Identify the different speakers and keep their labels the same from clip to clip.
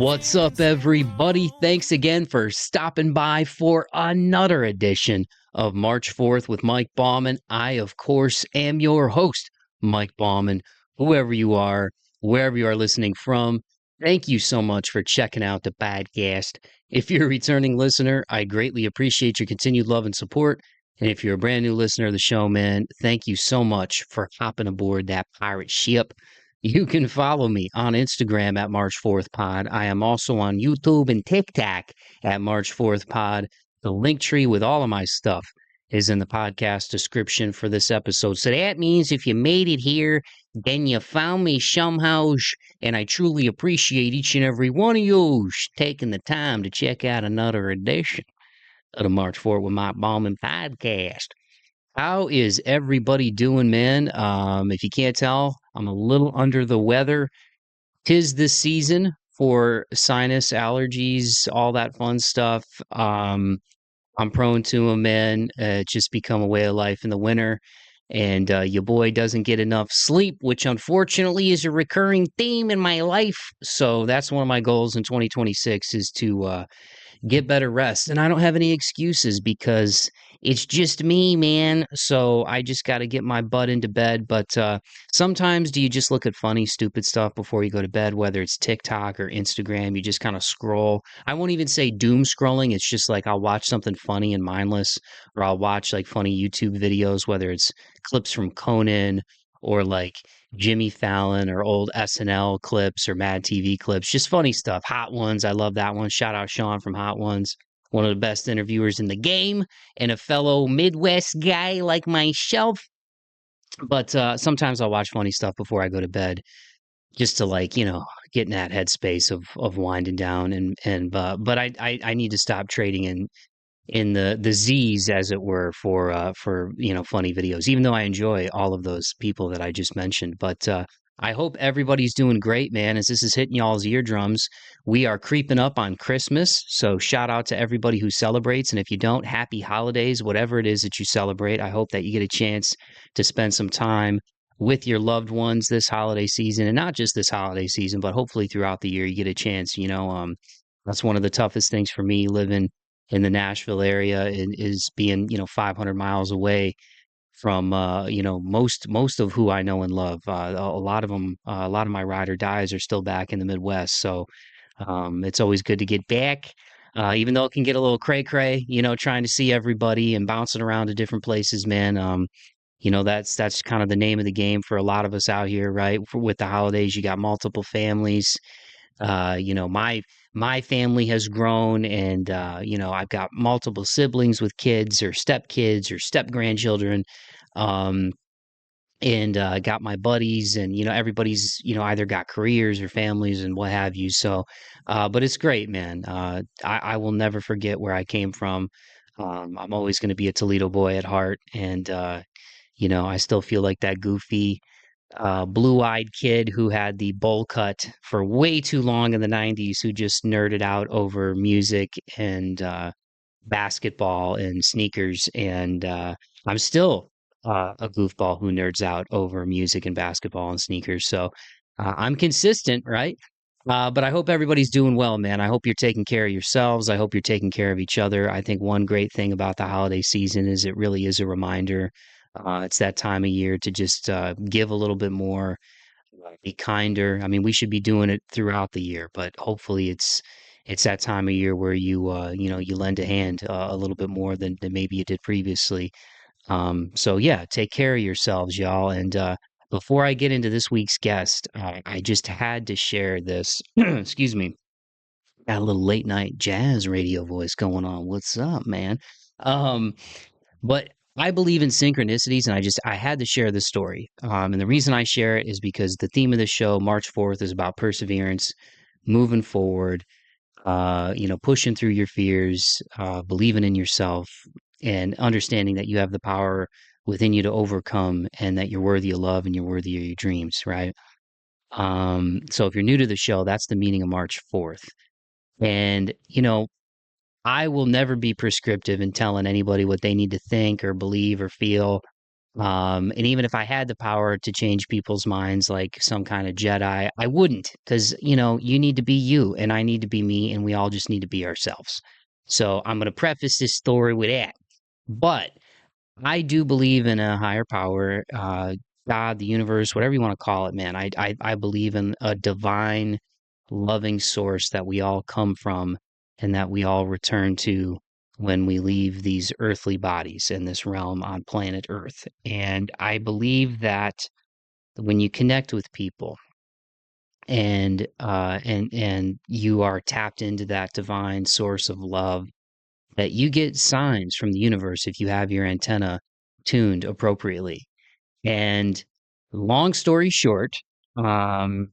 Speaker 1: What's up, everybody? Thanks again for stopping by for another edition of March 4th with Mike Bauman. I, of course, am your host, Mike Bauman. Whoever you are, wherever you are listening from, thank you so much for checking out the podcast. If you're a returning listener, I greatly appreciate your continued love and support. And if you're a brand new listener of the show, man, thank you so much for hopping aboard that pirate ship. You can follow me on Instagram at March 4th Pod. I am also on YouTube and TikTok at March 4th Pod. The link tree with all of my stuff is in the podcast description for this episode. So that means if you made it here, then you found me somehow, and I truly appreciate each and every one of you taking the time to check out another edition of the March 4th with Mike Bauman podcast. How is everybody doing, man? If you can't tell, I'm a little under the weather. 'Tis this season for sinus allergies, all that fun stuff. I'm prone to them, man. It's just become a way of life in the winter. And your boy doesn't get enough sleep, which unfortunately is a recurring theme in my life. So that's one of my goals in 2026 is to get better rest. And I don't have any excuses because it's just me, man. So I just got to get my butt into bed. But sometimes do you just look at funny, stupid stuff before you go to bed, whether it's TikTok or Instagram? You just kind of scroll. I won't even say doom scrolling. It's just like I'll watch something funny and mindless, or I'll watch like funny YouTube videos, whether it's clips from Conan or like Jimmy Fallon or old SNL clips or Mad TV clips, just funny stuff. Hot Ones, I love that one. Shout out Sean from Hot Ones, one of the best interviewers in the game and a fellow Midwest guy like myself. But sometimes I'll watch funny stuff before I go to bed just to like, get in that headspace of winding down but I need to stop trading in the Z's, as it were, for funny videos. Even though I enjoy all of those people that I just mentioned, but I hope everybody's doing great, man. As this is hitting y'all's eardrums, we are creeping up on Christmas. So shout out to everybody who celebrates, and if you don't, happy holidays, whatever it is that you celebrate. I hope that you get a chance to spend some time with your loved ones this holiday season, and not just this holiday season, but hopefully throughout the year you get a chance. That's one of the toughest things for me living in the Nashville area is being, 500 miles away from, most of who I know and love. A lot of them, a lot of my ride or dies are still back in the Midwest. So it's always good to get back, even though it can get a little cray cray, trying to see everybody and bouncing around to different places, man. That's kind of the name of the game for a lot of us out here, right? With the holidays, you got multiple families. My family has grown, and I've got multiple siblings with kids or stepkids or step grandchildren. Um, and got my buddies, and everybody's either got careers or families and what have you. So but it's great, man. I will never forget where I came from. I'm always going to be a Toledo boy at heart, and I still feel like that goofy blue-eyed kid who had the bowl cut for way too long in the 90s, who just nerded out over music and basketball and sneakers. And I'm still a goofball who nerds out over music and basketball and sneakers. So I'm consistent, right? But I hope everybody's doing well, man. I hope you're taking care of yourselves. I hope you're taking care of each other. I think one great thing about the holiday season is it really is a reminder. It's that time of year to just give a little bit more, be kinder. I mean, we should be doing it throughout the year, but hopefully it's that time of year where you lend a hand a little bit more than maybe you did previously. So yeah, take care of yourselves, y'all. And before I get into this week's guest, I just had to share this. Excuse me. Got a little late night jazz radio voice going on. What's up, man? Um, but I believe in synchronicities, and I had to share this story. And the reason I share it is because the theme of the show, March 4th, is about perseverance, moving forward, pushing through your fears, believing in yourself, and understanding that you have the power within you to overcome, and that you're worthy of love and you're worthy of your dreams, right? So if you're new to the show, that's the meaning of March 4th. And, I will never be prescriptive in telling anybody what they need to think or believe or feel. And even if I had the power to change people's minds like some kind of Jedi, I wouldn't, because, you need to be you and I need to be me, and we all just need to be ourselves. So I'm going to preface this story with that. But I do believe in a higher power, God, the universe, whatever you want to call it, man. I believe in a divine, loving source that we all come from and that we all return to when we leave these earthly bodies in this realm on planet Earth. And I believe that when you connect with people and you are tapped into that divine source of love, that you get signs from the universe if you have your antenna tuned appropriately. And long story short, um,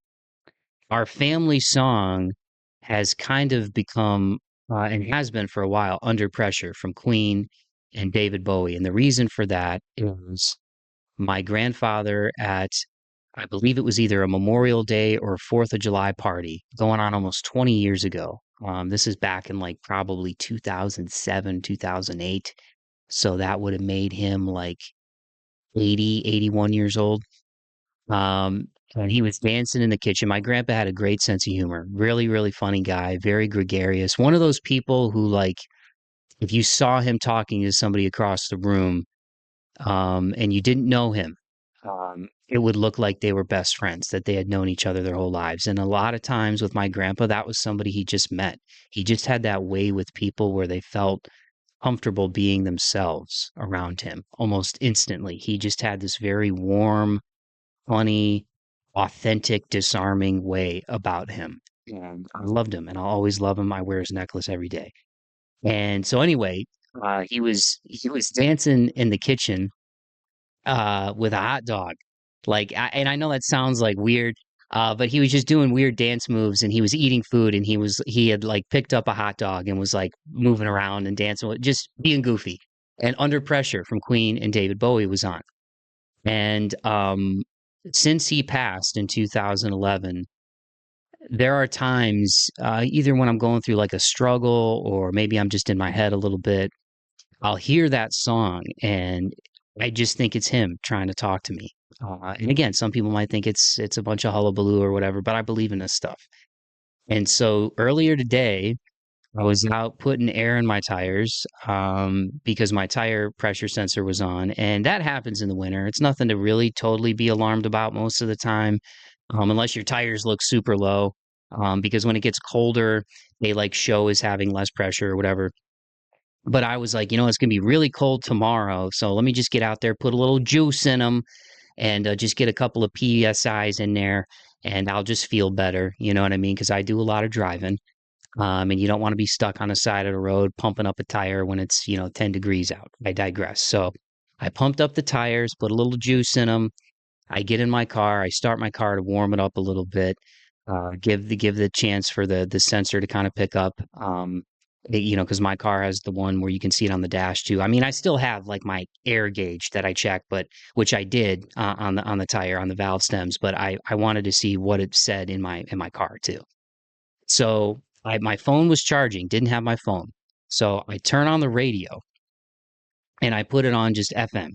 Speaker 1: our family song has kind of become, and has been for a while, Under Pressure from Queen and David Bowie. And the reason for that is my grandfather at, I believe it was either a Memorial Day or 4th of July party going on almost 20 years ago. This is back in like probably 2007, 2008. So that would have made him like 80, 81 years old. And he was dancing in the kitchen. My grandpa had a great sense of humor. Really, really funny guy, very gregarious. One of those people who, like, if you saw him talking to somebody across the room, and you didn't know him, it would look like they were best friends, that they had known each other their whole lives. And a lot of times with my grandpa, that was somebody he just met. He just had that way with people where they felt comfortable being themselves around him almost instantly. He just had this very warm, funny, authentic, disarming way about him. And I loved him, and I'll always love him. I wear his necklace every day. And so anyway, he was dancing in the kitchen with a hot dog. And I know that sounds like weird, but he was just doing weird dance moves, and he was eating food, and he had like picked up a hot dog and was like moving around and dancing, just being goofy. And Under Pressure from Queen and David Bowie was on. And since he passed in 2011, there are times, either when I'm going through like a struggle or maybe I'm just in my head a little bit, I'll hear that song and I just think it's him trying to talk to me. And again, some people might think it's a bunch of hullabaloo or whatever, but I believe in this stuff. And so earlier today, I was out putting air in my tires, because my tire pressure sensor was on, and that happens in the winter. It's nothing to really totally be alarmed about most of the time, unless your tires look super low. Because when it gets colder, they like show as having less pressure or whatever. But I was like, it's gonna be really cold tomorrow, so let me just get out there, put a little juice in them, and just get a couple of PSIs in there, and I'll just feel better. You know what I mean? Because I do a lot of driving. And you don't want to be stuck on the side of the road pumping up a tire when it's 10 degrees out. I digress. So I pumped up the tires, put a little juice in them. I get in my car, I start my car to warm it up a little bit, give the chance for the sensor to kind of pick up. Because my car has the one where you can see it on the dash too. I mean, I still have like my air gauge that I check, but which I did, on the tire, on the valve stems, but I wanted to see what it said in my car too. So my phone was charging, didn't have my phone. So I turn on the radio and I put it on just FM.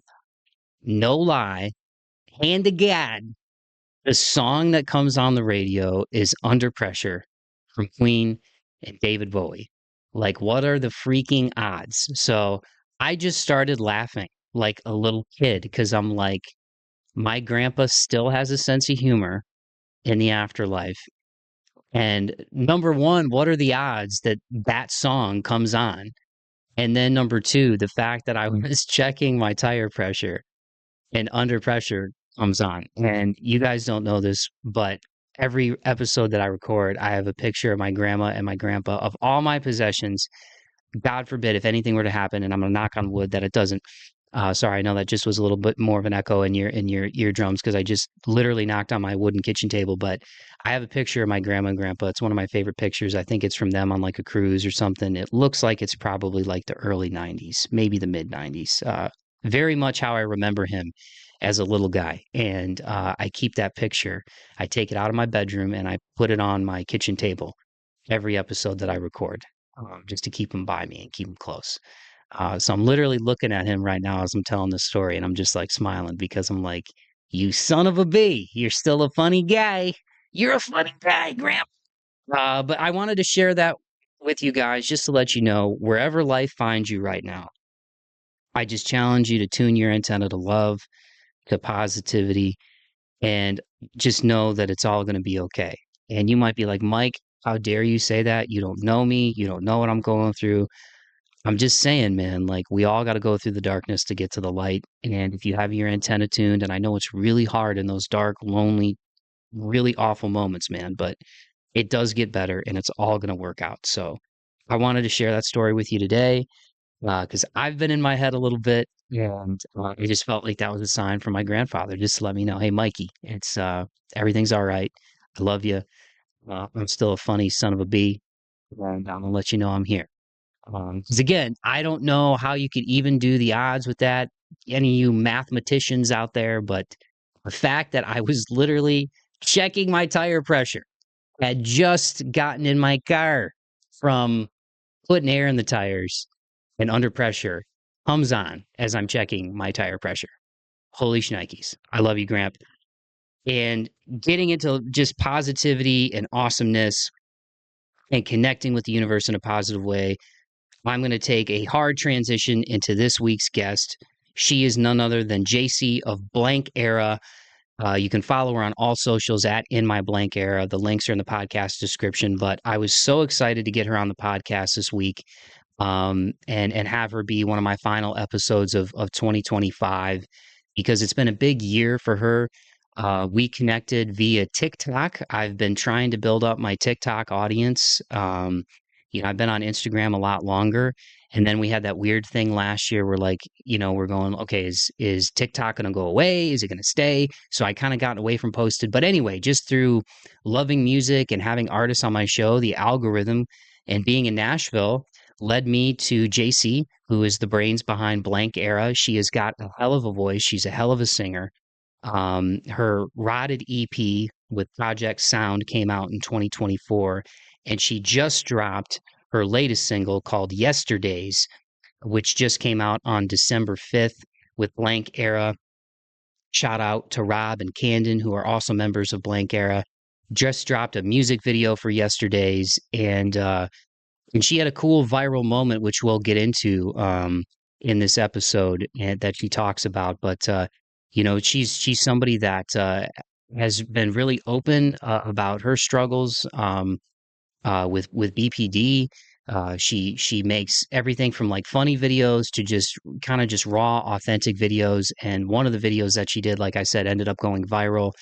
Speaker 1: No lie, hand to God, the song that comes on the radio is Under Pressure from Queen and David Bowie. Like, what are the freaking odds? So I just started laughing like a little kid because I'm like, my grandpa still has a sense of humor in the afterlife. And number one, what are the odds that that song comes on? And then number two, the fact that I was checking my tire pressure and Under Pressure comes on. And you guys don't know this, but every episode that I record, I have a picture of my grandma and my grandpa of all my possessions. God forbid if anything were to happen, and I'm gonna knock on wood that it doesn't. Sorry, I know that just was a little bit more of an echo in your eardrums because I just literally knocked on my wooden kitchen table. But I have a picture of my grandma and grandpa. It's one of my favorite pictures. I think it's from them on like a cruise or something. It looks like it's probably like the early '90s, maybe the mid '90s. Very much how I remember him as a little guy. And I keep that picture. I take it out of my bedroom and I put it on my kitchen table every episode that I record, just to keep them by me and keep them close. So I'm literally looking at him right now as I'm telling this story, and I'm just like smiling because I'm like, "You son of a bee! You're still a funny guy. You're a funny guy, Grandpa." But I wanted to share that with you guys just to let you know wherever life finds you right now. I just challenge you to tune your antenna to love, to positivity, and just know that it's all going to be okay. And you might be like, Mike, how dare you say that? You don't know me. You don't know what I'm going through. I'm just saying, man, like we all got to go through the darkness to get to the light. And if you have your antenna tuned, and I know it's really hard in those dark, lonely, really awful moments, man, but it does get better and it's all going to work out. So I wanted to share that story with you today because I've been in my head a little bit, and I just felt like that was a sign from my grandfather just to let me know, hey, Mikey, it's everything's all right. I love you. I'm still a funny son of a bee, and I'm gonna let you know I'm here. Because again, I don't know how you could even do the odds with that. Any of you mathematicians out there, but the fact that I was literally checking my tire pressure, had just gotten in my car from putting air in the tires and under pressure, comes on as I'm checking my tire pressure. Holy shnikes. I love you, Gramp. And getting into just positivity and awesomeness and connecting with the universe in a positive way, I'm going to take a hard transition into this week's guest. She is none other than Jaycee of Blank Era. You can follow her on all socials at In My Blank Era. The links are in the podcast description. But I was so excited to get her on the podcast this week, and have her be one of my final episodes of 2025 because it's been a big year for her. We connected via TikTok. I've been trying to build up my TikTok audience. I've been on Instagram a lot longer, and then we had that weird thing last year where, like, we're going, okay, is TikTok going to go away? Is it going to stay? So I kind of got away from posted. But anyway, just through loving music and having artists on my show, the algorithm and being in Nashville led me to Jaycee, who is the brains behind Blank Era. She has got a hell of a voice. She's a hell of a singer. Her Rotted EP with Project Sound came out in 2024, and she just dropped her latest single called Yesterdaze, which just came out on December 5th with Blank Era. Shout out to Rob and Kandon, who are also members of Blank Era. Just dropped a music video for Yesterdaze, and she had a cool viral moment, which we'll get into in this episode, and that she talks about. But she's somebody that has been really open about her struggles with BPD. She makes everything from like funny videos to just kind of just raw, authentic videos. And one of the videos that she did, like I said, ended up going viral,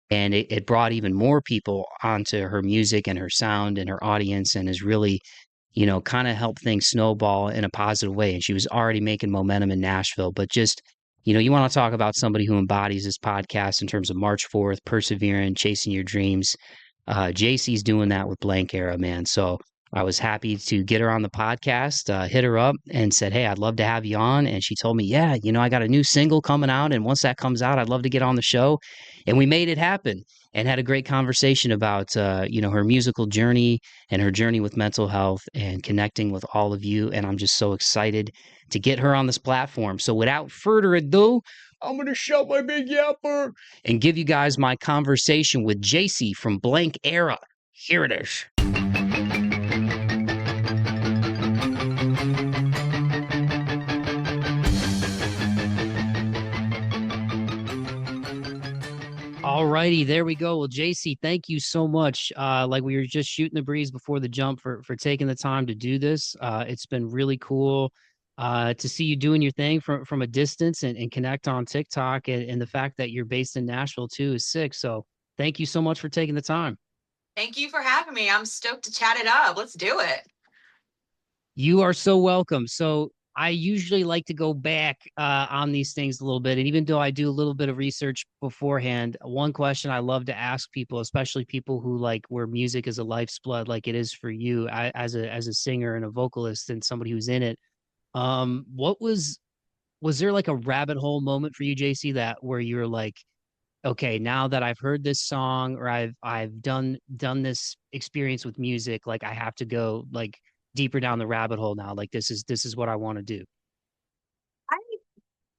Speaker 1: and it brought even more people onto her music and her sound and her audience, and has really kind of help things snowball in a positive way. And she was already making momentum in Nashville. But just, you want to talk about somebody who embodies this podcast in terms of March 4th, persevering, chasing your dreams. Jaycee's doing that with Blank Era, man. So I was happy to get her on the podcast, hit her up and said, hey, I'd love to have you on. And she told me, yeah, I got a new single coming out. And once that comes out, I'd love to get on the show. And we made it happen and had a great conversation about, her musical journey and her journey with mental health and connecting with all of you. And I'm just so excited to get her on this platform. So without further ado, I'm going to shut my big yapper and give you guys my conversation with Jaycee from Blank Era. Here it is. All righty, there we go. Well, Jaycee, thank you so much. Like we were just shooting the breeze before the jump for taking the time to do this. It's been really cool to see you doing your thing from a distance and connect on TikTok, and the fact that you're based in Nashville too is sick. So thank you so much for taking the time.
Speaker 2: Thank you for having me. I'm stoked to chat it up. Let's do it.
Speaker 1: You are so welcome. So I usually like to go back on these things a little bit. And even though I do a little bit of research beforehand, one question I love to ask people, especially people who like where music is a life's blood, like it is for you as a singer and a vocalist and somebody who's in it. What was there like a rabbit hole moment for you, Jaycee, that where you're like, okay, now that I've heard this song or I've done this experience with music, like I have to go like deeper down the rabbit hole now. Like this is what I want to do.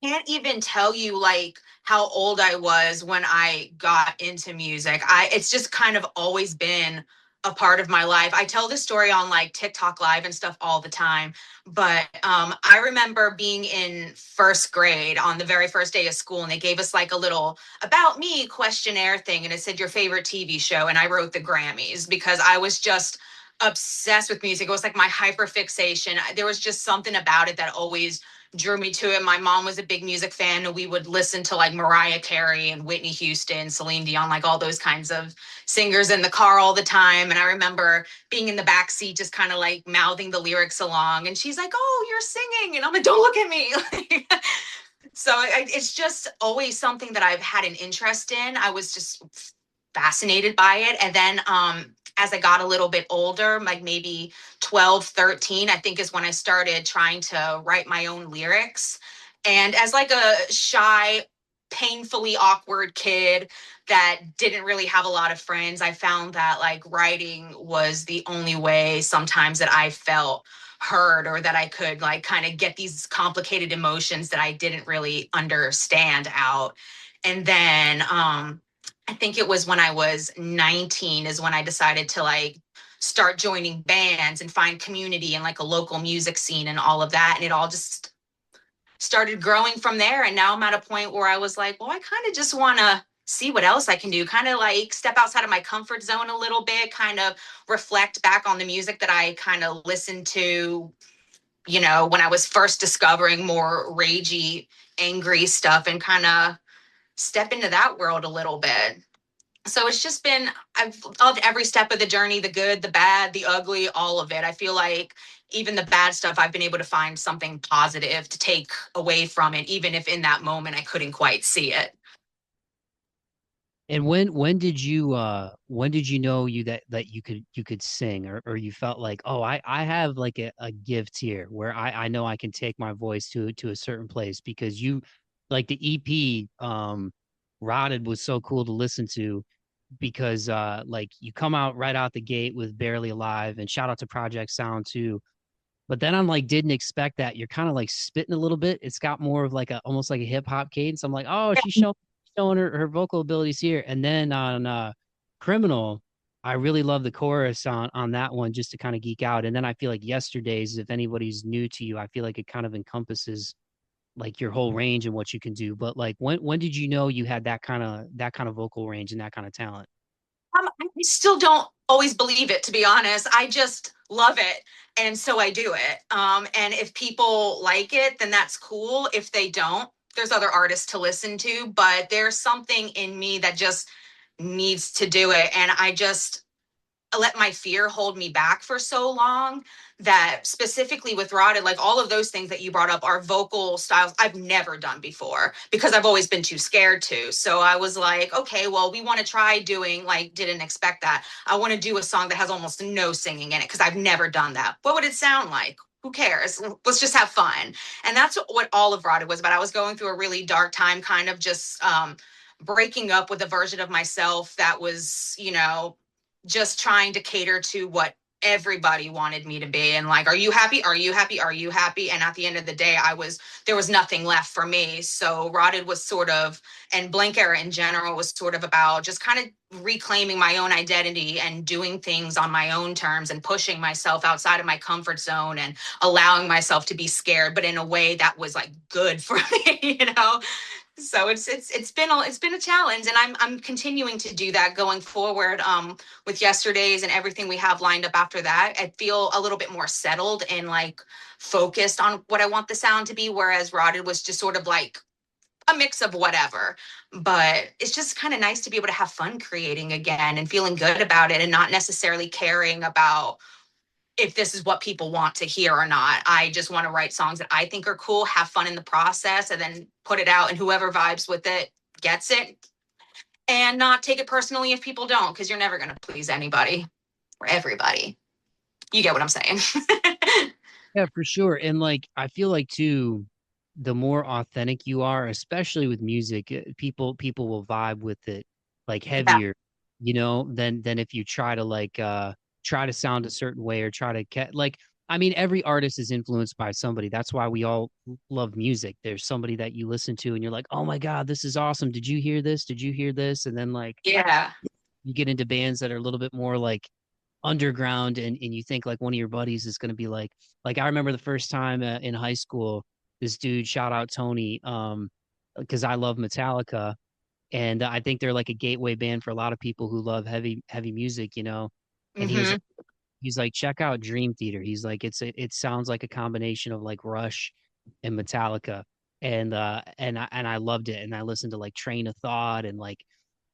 Speaker 2: can't even tell you like how old I was when I got into music. It's just kind of always been a part of my life. I tell this story on like TikTok live and stuff all the time, but I remember being in first grade on the very first day of school, and they gave us like a little about me questionnaire thing, and it said your favorite TV show, and I wrote the Grammys because I was just obsessed with music. It was like my hyper fixation. There was just something about it that always drew me to it. My mom was a big music fan, and we would listen to like Mariah Carey and Whitney Houston, Celine Dion, like all those kinds of singers in the car all the time. And I remember being in the back seat, just kind of like mouthing the lyrics along. And she's like, "Oh, you're singing," and I'm like, "Don't look at me." It's just always something that I've had an interest in. I was just fascinated by it. And then as I got a little bit older, like maybe 12, 13, I think is when I started trying to write my own lyrics. And as like a shy, painfully awkward kid that didn't really have a lot of friends, I found that like writing was the only way sometimes that I felt heard, or that I could like kind of get these complicated emotions that I didn't really understand out. And then I think it was when I was 19 is when I decided to like start joining bands and find community and like a local music scene and all of that. And it all just started growing from there. And now I'm at a point where I was like, well, I kind of just want to see what else I can do, kind of like step outside of my comfort zone a little bit, kind of reflect back on the music that I kind of listened to, when I was first discovering more ragey, angry stuff, and kind of step into that world a little bit. So it's just been, I've loved every step of the journey, the good, the bad, the ugly, all of it. I feel like even the bad stuff, I've been able to find something positive to take away from it, even if in that moment I couldn't quite see it.
Speaker 1: And when did you know that you could sing, or you felt like, oh, I have like a gift here where I know I can take my voice to a certain place, because you like the EP Rotted was so cool to listen to, because like you come out right out the gate with Barely Alive, and shout out to Project Sound too. But then I'm like, didn't expect that. You're kind of like spitting a little bit. It's got more of like a almost like a hip hop cadence. I'm like, oh, she's showing her vocal abilities here. And then on Criminal, I really love the chorus on that one, just to kind of geek out. And then I feel like Yesterdaze, if anybody's new to you, I feel like it kind of encompasses like your whole range and what you can do. But like when did you know you had that kind of vocal range and that kind of talent?
Speaker 2: I still don't always believe it, to be honest. I just love it. And so I do it. And if people like it, then that's cool. If they don't, there's other artists to listen to, but there's something in me that just needs to do it. And I just let my fear hold me back for so long that specifically with Rotted, like all of those things that you brought up are vocal styles I've never done before because I've always been too scared to. So I was like, okay, well, we want to try doing like, didn't expect that. I want to do a song that has almost no singing in it because I've never done that. What would it sound like? Who cares? Let's just have fun. And that's what all of Rotted was about. I was going through a really dark time, kind of just breaking up with a version of myself that was, just trying to cater to what everybody wanted me to be, and like, are you happy, are you happy, are you happy? And at the end of the day, there was nothing left for me. So Rotted was sort of, and Blank Era in general was sort of about just kind of reclaiming my own identity and doing things on my own terms and pushing myself outside of my comfort zone and allowing myself to be scared, but in a way that was like good for me. So it's been a challenge, and I'm continuing to do that going forward, with Yesterdaze and everything we have lined up after that. I feel a little bit more settled and like focused on what I want the sound to be, whereas Rotted was just sort of like a mix of whatever. But it's just kind of nice to be able to have fun creating again and feeling good about it and not necessarily caring about if this is what people want to hear or not. I just want to write songs that I think are cool, have fun in the process, and then put it out, and whoever vibes with it gets it, and not take it personally if people don't, because you're never going to please anybody or everybody. You get what I'm saying?
Speaker 1: Yeah, for sure. And like I feel like too, the more authentic you are, especially with music, people will vibe with it like
Speaker 2: Yeah.
Speaker 1: heavier, than if you try to like try to sound a certain way, or try to like I mean, every artist is influenced by somebody. That's why we all love music. There's somebody that you listen to and you're like, oh my God, this is awesome. Did you hear this? Did you hear this? And then like
Speaker 2: Yeah.
Speaker 1: you get into bands that are a little bit more like underground and you think like one of your buddies is going to be like I remember the first time in high school, this dude, shout out Tony, because I love Metallica. And I think they're like a gateway band for a lot of people who love heavy music, you know. And
Speaker 2: Mm-hmm.
Speaker 1: he's like, check out Dream Theater. He's like, it sounds like a combination of like Rush and Metallica. And I loved it. And I listened to like Train of Thought and like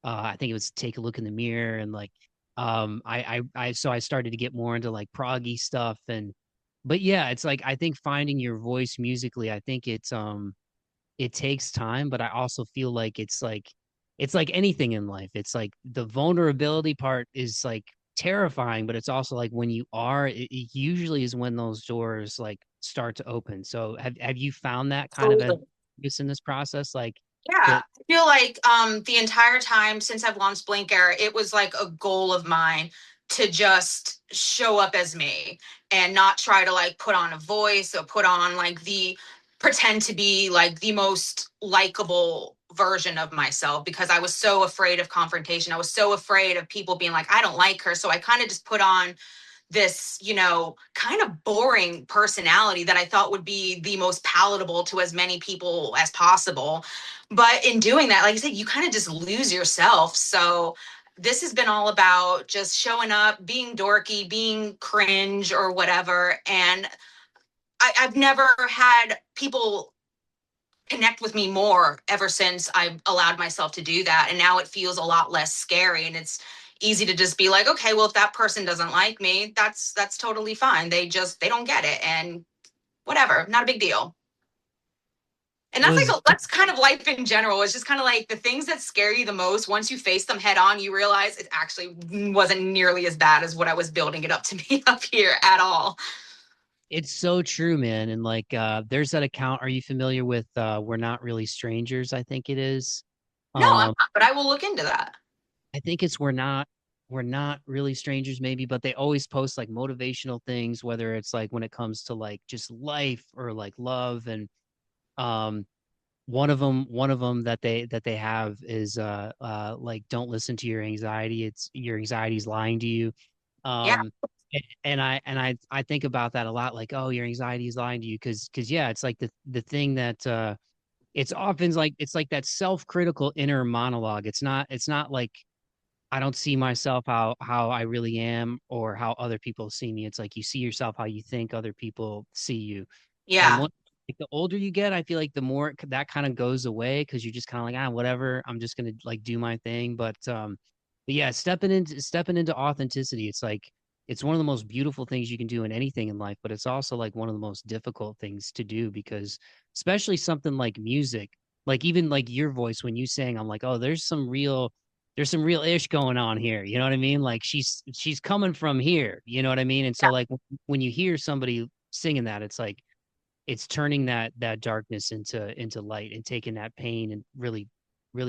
Speaker 1: I think it was Take a Look in the Mirror and like so I started to get more into like proggy stuff and but yeah, it's like I think finding your voice musically, I think it takes time, but I also feel like it's like anything in life. It's like the vulnerability part is like terrifying, but it's also like when you are, it usually is when those doors like start to open. So have you found that kind of a
Speaker 2: Absolutely.
Speaker 1: use in this process? Like
Speaker 2: Yeah,
Speaker 1: that
Speaker 2: I feel like the entire time since I've launched Blinker, it was like a goal of mine to just show up as me and not try to like put on a voice or put on like the pretend to be like the most likable version of myself because I was so afraid of confrontation. I was so afraid of people being like, I don't like her. So I kind of just put on this, kind of boring personality that I thought would be the most palatable to as many people as possible. But in doing that, like I said, you kind of just lose yourself. So this has been all about just showing up, being dorky, being cringe or whatever. And I've never had people connect with me more ever since I allowed myself to do that. And now it feels a lot less scary and it's easy to just be like, okay, well, if that person doesn't like me, that's totally fine. They don't get it and whatever, not a big deal. And that's
Speaker 1: was
Speaker 2: like that's kind of life in general. It's just kind of like the things that scare you the most. Once you face them head on, you realize it actually wasn't nearly as bad as what I was building it up to be up here at all.
Speaker 1: it's so true, man. And like there's that account. Are you familiar with We're Not Really Strangers? I think it is.
Speaker 2: No, I'm
Speaker 1: Um
Speaker 2: not, but I will look into that.
Speaker 1: I think it's we're not really strangers maybe, but they always post like motivational things, whether it's like when it comes to like just life or like love and um one of them that they have is like don't listen to your anxiety. It's your anxiety's lying to you.
Speaker 2: Yeah,
Speaker 1: Um and I think about that a lot like oh your anxiety is lying to you because yeah, it's like the thing that it's often like it's like that self-critical inner monologue. It's not like I don't see myself how I really am or how other people see me. It's like you see yourself how you think other people see you. And
Speaker 2: yeah,
Speaker 1: what like the older you get, I feel like the more that kind of goes away because you're just kind of like, ah, whatever. I'm just gonna like do my thing. But yeah, stepping into authenticity, it's like it's one of the most beautiful things you can do in anything in life, but it's also like one of the most difficult things to do because especially something like music, like even like your voice when you sing, I'm like, oh, there's some real ish going on here. You know what I mean? Like she's coming from here. You know what I mean? And so like when you hear somebody singing that, it's like it's turning that darkness into light and taking that pain and really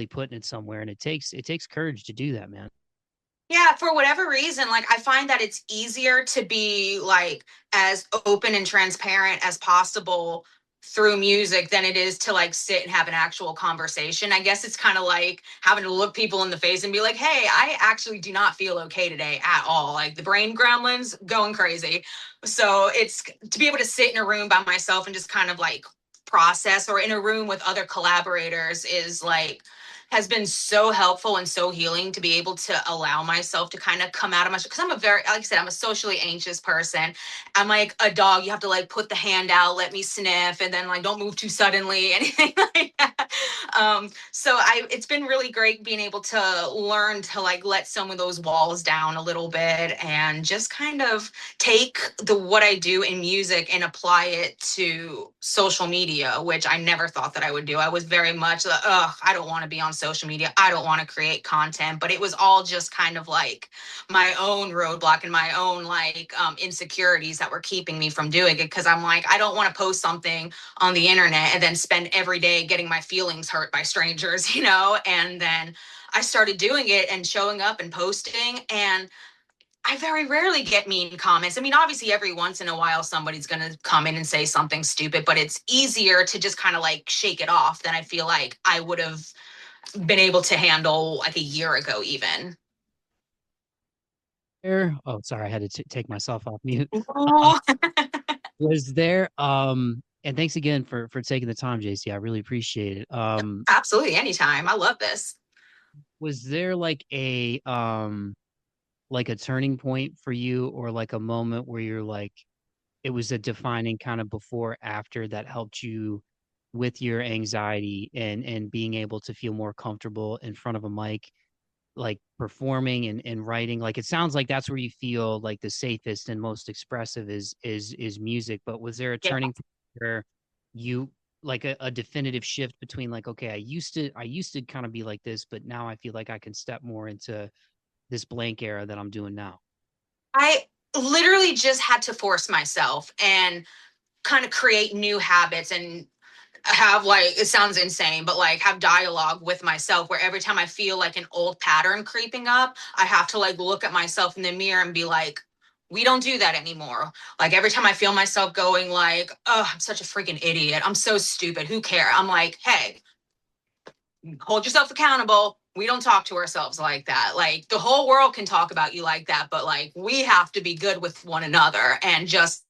Speaker 1: putting it somewhere. And it takes courage to do that, man.
Speaker 2: yeah, for whatever reason, like I find that it's easier to be like as open and transparent as possible through music than it is to like sit and have an actual conversation. I guess it's kind of like having to look people in the face and be like, "Hey, I actually do not feel okay today at all." Like the brain gremlins going crazy. So it's to be able to sit in a room by myself and just kind of like process or in a room with other collaborators is like has been so helpful and so healing to be able to allow myself to kind of come out of my because I'm a very like I said I'm a socially anxious person. I'm like a dog. You have to like put the hand out, let me sniff, and then like don't move too suddenly, anything like that. So I it's been really great being able to learn to like let some of those walls down a little bit and just kind of take the what I do in music and apply it to social media, which I never thought that I would do. I was very much like, I don't want to be on social media. I don't want to create content. But it was all just kind of like my own roadblock and my own like insecurities that were keeping me from doing it. Cause I'm like, I don't want to post something on the internet and then spend every day getting my feelings hurt by strangers, And then I started doing it and showing up and posting. And I very rarely get mean comments. I mean, obviously, every once in a while, somebody's going to come in and say something stupid, but it's easier to just kind of like shake it off than I feel like I would have been able to handle like a year ago, even.
Speaker 1: There, oh, sorry, I had to take myself off mute. Uh,
Speaker 2: Oh,
Speaker 1: was there, and thanks again for taking the time, JC. I really appreciate it.
Speaker 2: absolutely. Anytime. I love this.
Speaker 1: Was there like a turning point for you, or like a moment where you're like, it was a defining kind of before after that helped you with your anxiety and being able to feel more comfortable in front of a mic, like performing and writing? Like it sounds like that's where you feel like the safest and most expressive is music. But was there a
Speaker 2: Yeah.
Speaker 1: turning point where you, like a definitive shift between like, okay, I used to kind of be like this, but now I feel like I can step more into this blank era that I'm doing now?
Speaker 2: I literally just had to force myself and kind of create new habits and have like it sounds insane but like have dialogue with myself where every time I feel like an old pattern creeping up I have to like look at myself in the mirror and be like we don't do that anymore. Like every time I feel myself going like oh I'm such a freaking idiot, I'm so stupid, who care, I'm like hey, hold yourself accountable. We don't talk to ourselves like that. Like the whole world can talk about you like that, but like we have to be good with one another and just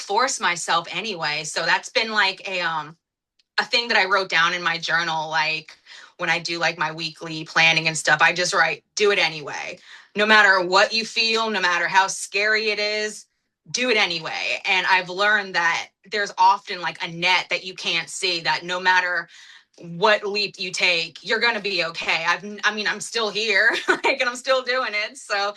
Speaker 2: force myself anyway. So that's been like a thing that I wrote down in my journal, like when I do like my weekly planning and stuff, I just write, do it anyway. No matter what you feel, no matter how scary it is, do it anyway. And I've learned that there's often like a net that you can't see, that no matter what leap you take, you're going to be okay. I mean, I'm still here, like, and I'm still doing it. So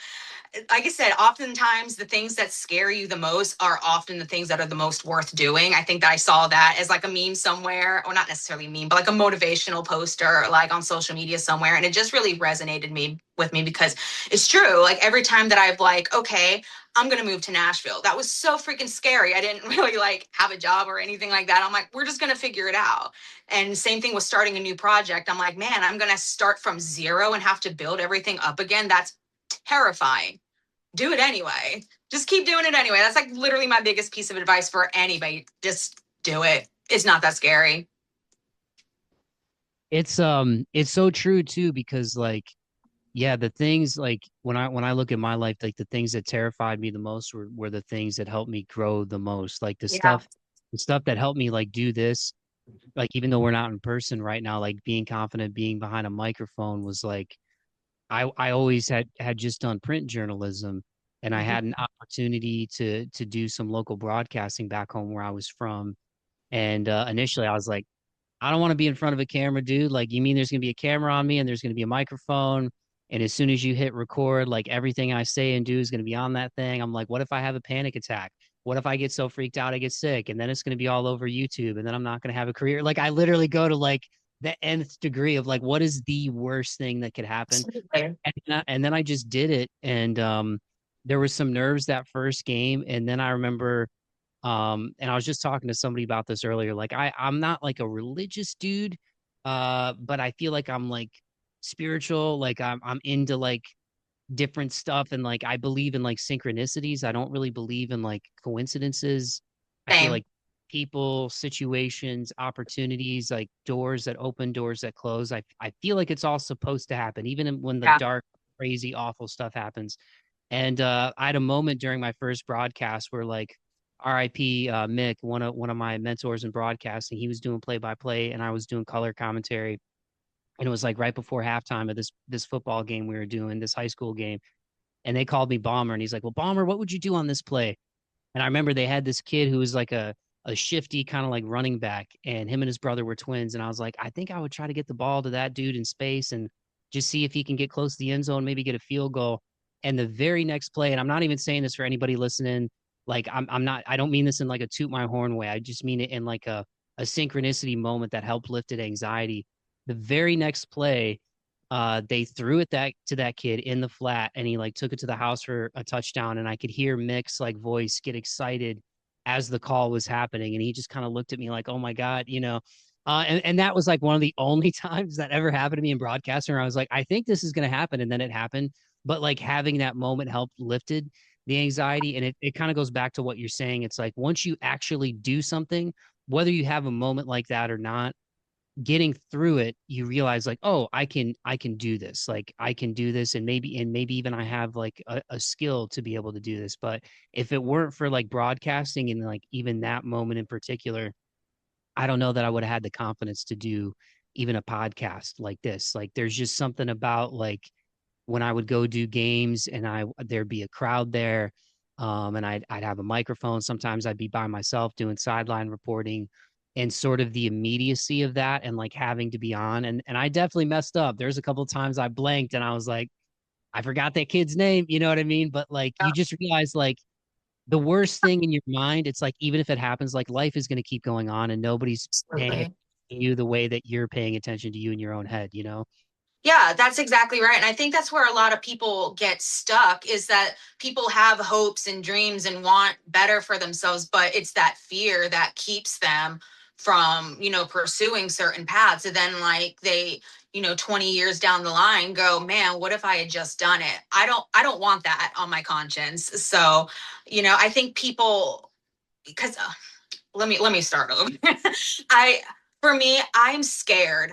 Speaker 2: like I said, oftentimes the things that scare you the most are often the things that are the most worth doing. I think that I saw that as like a meme somewhere, or not necessarily a meme, but like a motivational poster, like on social media somewhere. And it just really resonated with me because it's true. Like every time that I've like, okay, I'm going to move to Nashville. That was so freaking scary. I didn't really like have a job or anything like that. I'm like, we're just going to figure it out. And same thing with starting a new project. I'm like, man, I'm going to start from zero and have to build everything up again. That's terrifying. Do it anyway. Just keep doing it anyway. That's like literally my biggest piece of advice for anybody. Just do it. It's not that scary.
Speaker 1: It's so true too, because like, yeah, the things like when I look at my life, like the things that terrified me the most were the things that helped me grow the most. Like
Speaker 2: Yeah.
Speaker 1: the stuff that helped me like do this, like even though we're not in person right now, like being confident, being behind a microphone was like, I always had just done print journalism, and I
Speaker 2: Mhm.
Speaker 1: had an opportunity to do some local broadcasting back home where I was from. And initially I was like, I don't want to be in front of a camera, dude. Like, you mean there's going to be a camera on me and there's going to be a microphone? And as soon as you hit record, like everything I say and do is going to be on that thing. I'm like, what if I have a panic attack? What if I get so freaked out I get sick? And then it's going to be all over YouTube and then I'm not going to have a career. Like, I literally go to like the nth degree of like, what is the worst thing that could happen?
Speaker 2: Absolutely.
Speaker 1: And then I just did it. And there was some nerves that first game. And then I remember and I was just talking to somebody about this earlier. Like I'm not like a religious dude, but I feel like I'm like spiritual. Like I'm into like different stuff, and like I believe in like synchronicities. I don't really believe in like coincidences. I feel
Speaker 2: Same.
Speaker 1: like people, situations, opportunities, like doors that open, doors that close. I feel like it's all supposed to happen, even when the
Speaker 2: Yeah.
Speaker 1: dark, crazy, awful stuff happens. And I had a moment during my first broadcast where like RIP Mick, one of my mentors in broadcasting, he was doing play by play and I was doing color commentary. And it was like right before halftime of this football game we were doing, this high school game. And they called me Bomber, and he's like, "Well, Bomber, what would you do on this play?" And I remember they had this kid who was like a shifty kind of like running back, and him and his brother were twins. And I was like, I think I would try to get the ball to that dude in space and just see if he can get close to the end zone, maybe get a field goal. And the very next play, and I'm not even saying this for anybody listening, like I'm not, I don't mean this in like a toot my horn way. I just mean it in like a synchronicity moment that helped lifted anxiety. The very next play, they threw it that to that kid in the flat, and he like took it to the house for a touchdown. And I could hear Mick's like voice get excited as the call was happening, and he just kind of looked at me like, "Oh my god," you know. And that was like one of the only times that ever happened to me in broadcasting where I was like, I think this is going to happen, and then it happened. but like having that moment helped lifted the anxiety. And it kind of goes back to what you're saying. It's like once you actually do something, whether you have a moment like that or not, getting through it, you realize like, oh, I can do this. Like I can do this, and maybe even I have like a skill to be able to do this. But if it weren't for like broadcasting and like even that moment in particular, I don't know that I would have had the confidence to do even a podcast like this. Like there's just something about like when I would go do games and there'd be a crowd there, and I'd have a microphone. Sometimes I'd be by myself doing sideline reporting, and sort of the immediacy of that, and like having to be on. And I definitely messed up. There's a couple of times I blanked and I was like, I forgot that kid's name. You know what I mean? But like
Speaker 2: Yeah,
Speaker 1: you just realize like the worst thing in your mind, it's like even if it happens, like life is going to keep going on, and nobody's paying attention
Speaker 2: absolutely.
Speaker 1: to you the way that you're paying attention to you in your own head. You know?
Speaker 2: Yeah, that's exactly right. And I think that's where a lot of people get stuck is that people have hopes and dreams and want better for themselves, but it's that fear that keeps them from, pursuing certain paths. And then like they, 20 years down the line go, man, what if I had just done it? I don't want that on my conscience. So, I think people because let me start over. I for me, I'm scared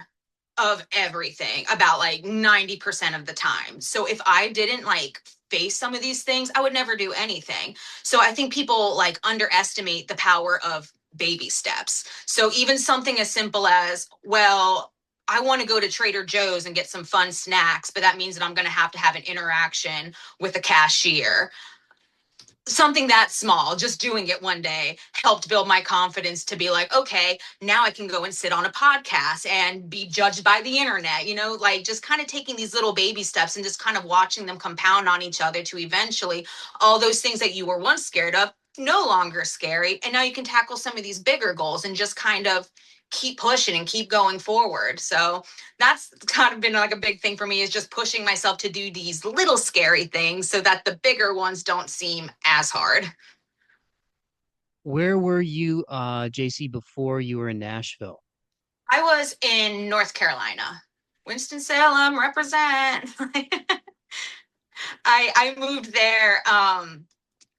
Speaker 2: of everything about like 90% of the time. So if I didn't like face some of these things, I would never do anything. So I think people like underestimate the power of baby steps. So even something as simple as, well, I want to go to Trader Joe's and get some fun snacks, but that means that I'm going to have an interaction with a cashier. Something that small, just doing it one day helped build my confidence to be like, okay, now I can go and sit on a podcast and be judged by the internet, like just kind of taking these little baby steps and just kind of watching them compound on each other to eventually all those things that you were once scared of no longer scary. And now you can tackle some of these bigger goals and just kind of keep pushing and keep going forward. So that's kind of been like a big thing for me is just pushing myself to do these little scary things so that the bigger ones don't seem as hard.
Speaker 1: Where were you, JC, before you were in Nashville?
Speaker 2: I was in North Carolina. Winston-Salem represent. I moved there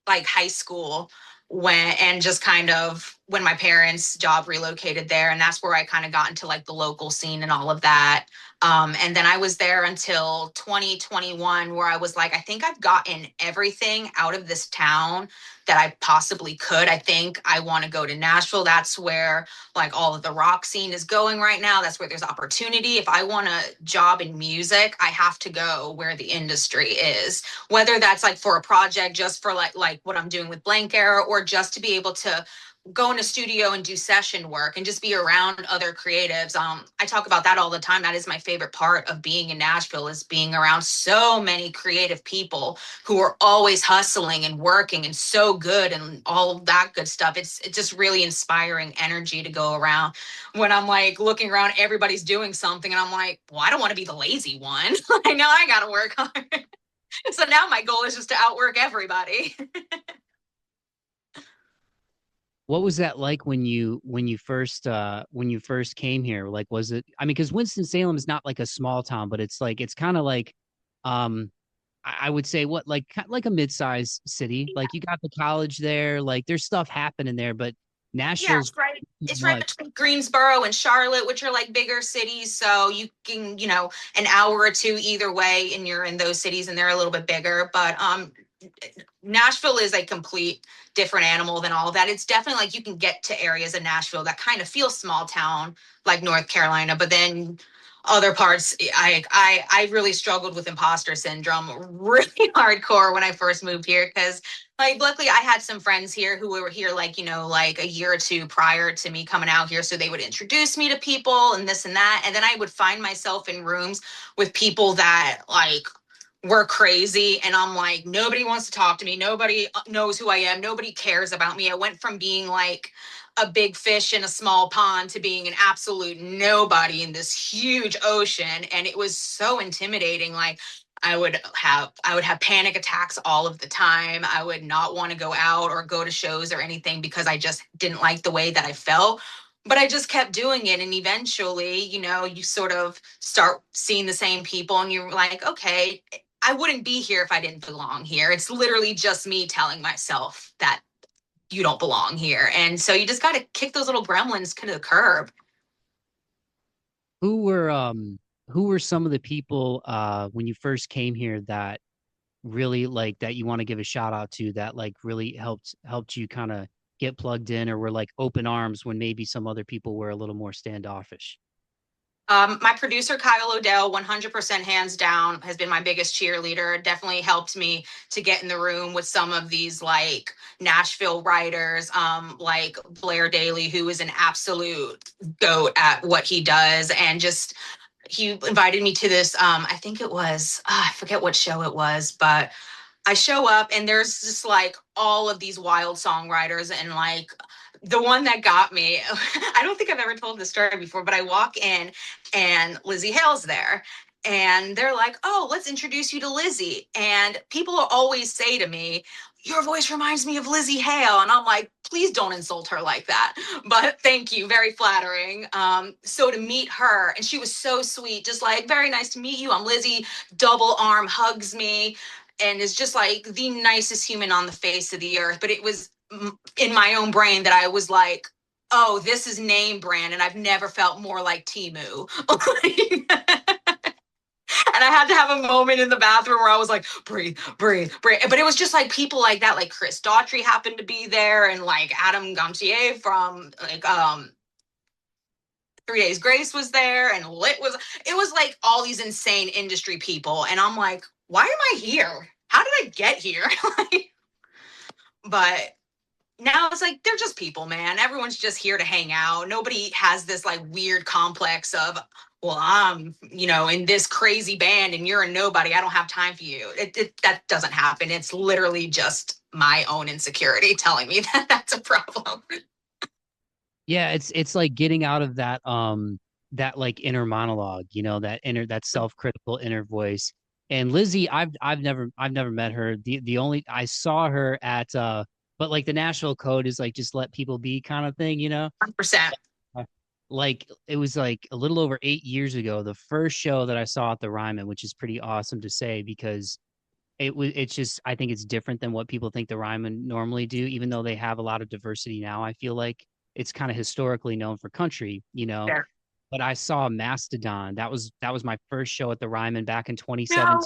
Speaker 2: like high school and just kind of when my parents job relocated there, and that's where I kind of got into like the local scene and all of that. And then I was there until 2021 where I was like, I think I've gotten everything out of this town that I possibly could. I think I want to go to Nashville. That's where like all of the rock scene is going right now. That's where there's opportunity. If I want a job in music, I have to go where the industry is, whether that's like for a project just for like what I'm doing with Blank Arrow or just to be able to go in a studio and do session work and just be around other creatives. I talk about that all the time. That is my favorite part of being in Nashville is being around so many creative people who are always hustling and working and so good and all of that good stuff. It's just really inspiring energy to go around when I'm like looking around, everybody's doing something and I'm like, well, I don't want to be the lazy one. I know I got to work hard. So now my goal is just to outwork everybody.
Speaker 1: What was that like when you first came here? Like, was it? I mean, because Winston-Salem is not like a small town, but it's like it's kind of like, um, I would say what like a mid-sized city. Like you got the college there, like there's stuff happening there, but
Speaker 2: Yeah,
Speaker 1: Nashville's
Speaker 2: it's right
Speaker 1: much.
Speaker 2: between Greensboro and Charlotte, which are like bigger cities. So you can, an hour or two either way, and you're in those cities, and they're a little bit bigger. But Nashville is a complete different animal than all of that. It's definitely like you can get to areas in Nashville that kind of feel small town, like North Carolina, but then other parts, I really struggled with imposter syndrome really hardcore when I first moved here because like luckily I had some friends here who were here like like a year or two prior to me coming out here, so they would introduce me to people and this and that, and then I would find myself in rooms with people that like were crazy and I'm like nobody wants to talk to me, nobody knows who I am, nobody cares about me. I went from being like a big fish in a small pond to being an absolute nobody in this huge ocean, and it was so intimidating. Like I would have panic attacks all of the time. I would not want to go out or go to shows or anything because I just didn't like the way that I felt, but I just kept doing it. And eventually, you sort of start seeing the same people and you're like, okay, I wouldn't be here if I didn't belong here. It's literally just me telling myself that you don't belong here. And so you just got to kick those little gremlins to the curb.
Speaker 1: Who were um who were some of the people when you first came here that really like that you want to give a shout out to that like really helped you kind of get plugged in or were like open arms when maybe some other people were a little more standoffish?
Speaker 2: My producer, Kyle Odell, 100% hands down, has been my biggest cheerleader. Definitely helped me to get in the room with some of these like Nashville writers, like Blair Daly, who is an absolute goat at what he does. And just, he invited me to this, I think it was, I forget what show it was, but I show up and there's just like all of these wild songwriters and like the one that got me, I don't think I've ever told this story before, but I walk in and Lizzie Hale's there. And they're like, oh, let's introduce you to Lizzie. And people always say to me, your voice reminds me of Lizzie Hale. And I'm like, please don't insult her like that. But thank you, very flattering. So to meet her, and she was so sweet, just like, very nice to meet you. I'm Lizzie, double arm hugs me and is just like the nicest human on the face of the earth. But it was in my own brain that I was like, oh, this is name brand, and I've never felt more like Timu. And I had to have a moment in the bathroom where I was like, breathe, breathe, breathe. But it was just like people like that, like Chris Daughtry happened to be there, and like Adam Gontier from like 3 Days Grace was there, and Lit was. It was like all these insane industry people, and I'm like, why am I here? How did I get here? But now it's like they're just people, man. Everyone's just here to hang out. Nobody has this like weird complex of, well, I'm, in this crazy band and you're a nobody. I don't have time for you. That doesn't happen. It's literally just my own insecurity telling me that that's a problem.
Speaker 1: Yeah, it's like getting out of that like inner monologue, that self-critical inner voice. And Lizzie, I've never met her. The only I saw her at but like the Nashville Code is like just let people be kind of thing,
Speaker 2: 100%.
Speaker 1: Uh, Like it was like a little over 8 years ago, the first show that I saw at the Ryman, which is pretty awesome to say because it's just I think it's different than what people think the Ryman normally do, even though they have a lot of diversity now. I feel like it's kind of historically known for country.
Speaker 2: There.
Speaker 1: But I saw Mastodon. That was my first show at the Ryman back in
Speaker 2: No
Speaker 1: 2017.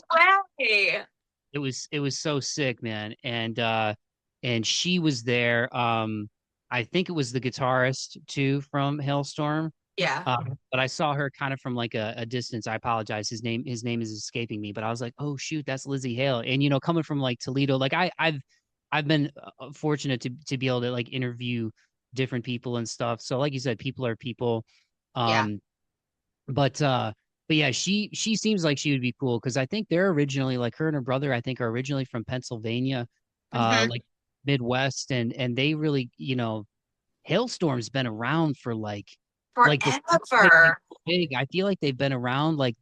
Speaker 2: way.
Speaker 1: It was so sick, man. And she was there. I think it was the guitarist too from Hailstorm.
Speaker 2: Yeah.
Speaker 1: But I saw her kind of from like a distance. I apologize. His name is escaping me, but I was like, oh shoot, that's Lizzie Hale. And coming from like Toledo, like I've been fortunate to be able to like interview different people and stuff. So like you said, people are people.
Speaker 2: Yeah.
Speaker 1: Um, but yeah, she seems like she would be cool because I think they're originally like her and her brother, I think are originally from Pennsylvania,
Speaker 2: Mm-hmm.
Speaker 1: like Midwest, and they really, Hailstorm's been around for like before they got
Speaker 2: Forever.
Speaker 1: big. I feel like they've been around like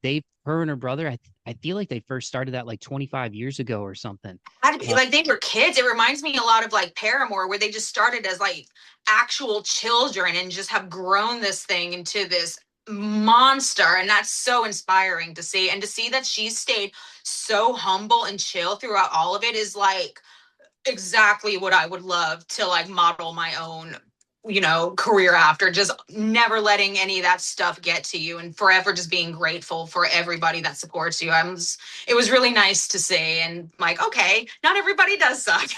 Speaker 1: her and her brother. I feel like they first started that like 25 years ago or something.
Speaker 2: Had to be,
Speaker 1: Uh,
Speaker 2: like they were kids. It reminds me a lot of like Paramore, where they just started as like actual children and just have grown this thing into this monster. And that's so inspiring to see. And to see that she's stayed so humble and chill throughout all of it is like exactly what I would love to like model my own career after, just never letting any of that stuff get to you and forever just being grateful for everybody that supports you. It was really nice to see, and like, okay, not everybody does suck.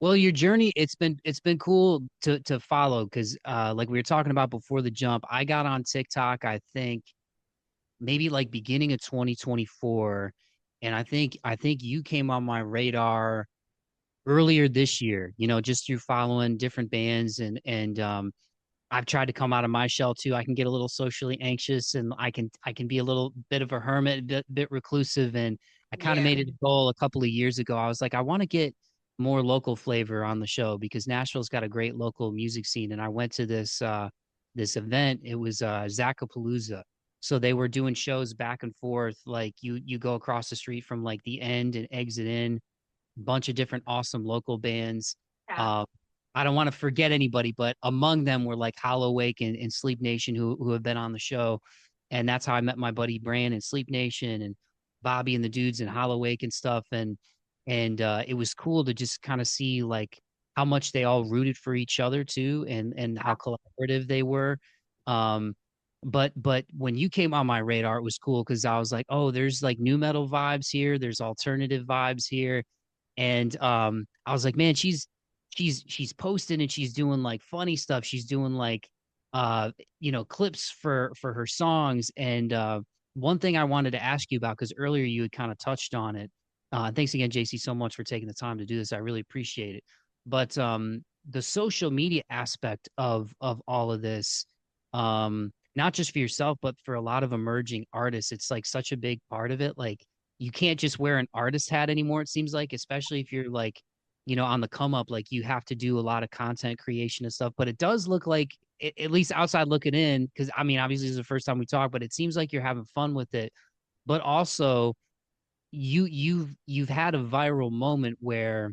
Speaker 1: well, your journey, it's been cool to follow because like we were talking about before the jump, I got on TikTok, I think maybe like beginning of 2024. And I think you came on my radar earlier this year, just through following different bands and I've tried to come out of my shell too. I can get a little socially anxious and I can be a little bit of a hermit, bit reclusive. And I kind of
Speaker 2: Yeah.
Speaker 1: made it a goal a couple of years ago. I was like, I want to get more local flavor on the show because Nashville's got a great local music scene. And I went to this event. It was Zacapalooza. So they were doing shows back and forth. Like you go across the street from like the end and exit in, bunch of different awesome local bands.
Speaker 2: Yeah.
Speaker 1: Uh, I don't want to forget anybody, but among them were like Hollowake and Sleep Nation who have been on the show. And that's how I met my buddy Bran and Sleep Nation and Bobby and the dudes in Hollowake and stuff. And it was cool to just kind of see like how much they all rooted for each other too, and how collaborative they were. Um, but when you came on my radar, it was cool because I was like, oh, there's like new metal vibes here, there's alternative vibes here. And I was like, man, she's posting and she's doing like funny stuff. She's doing like clips for her songs. And one thing I wanted to ask you about, because earlier you had kind of touched on it. Thanks again, Jaycee, so much for taking the time to do this. I really appreciate it. But the social media aspect of all of this, not just for yourself, but for a lot of emerging artists, it's like such a big part of it. Like you can't just wear an artist hat anymore, it seems like, especially if you're like, on the come up, like you have to do a lot of content creation and stuff. But it does look like, at least outside looking in, because I mean, obviously, this is the first time we talk, but it seems like you're having fun with it. But also, you've had a viral moment where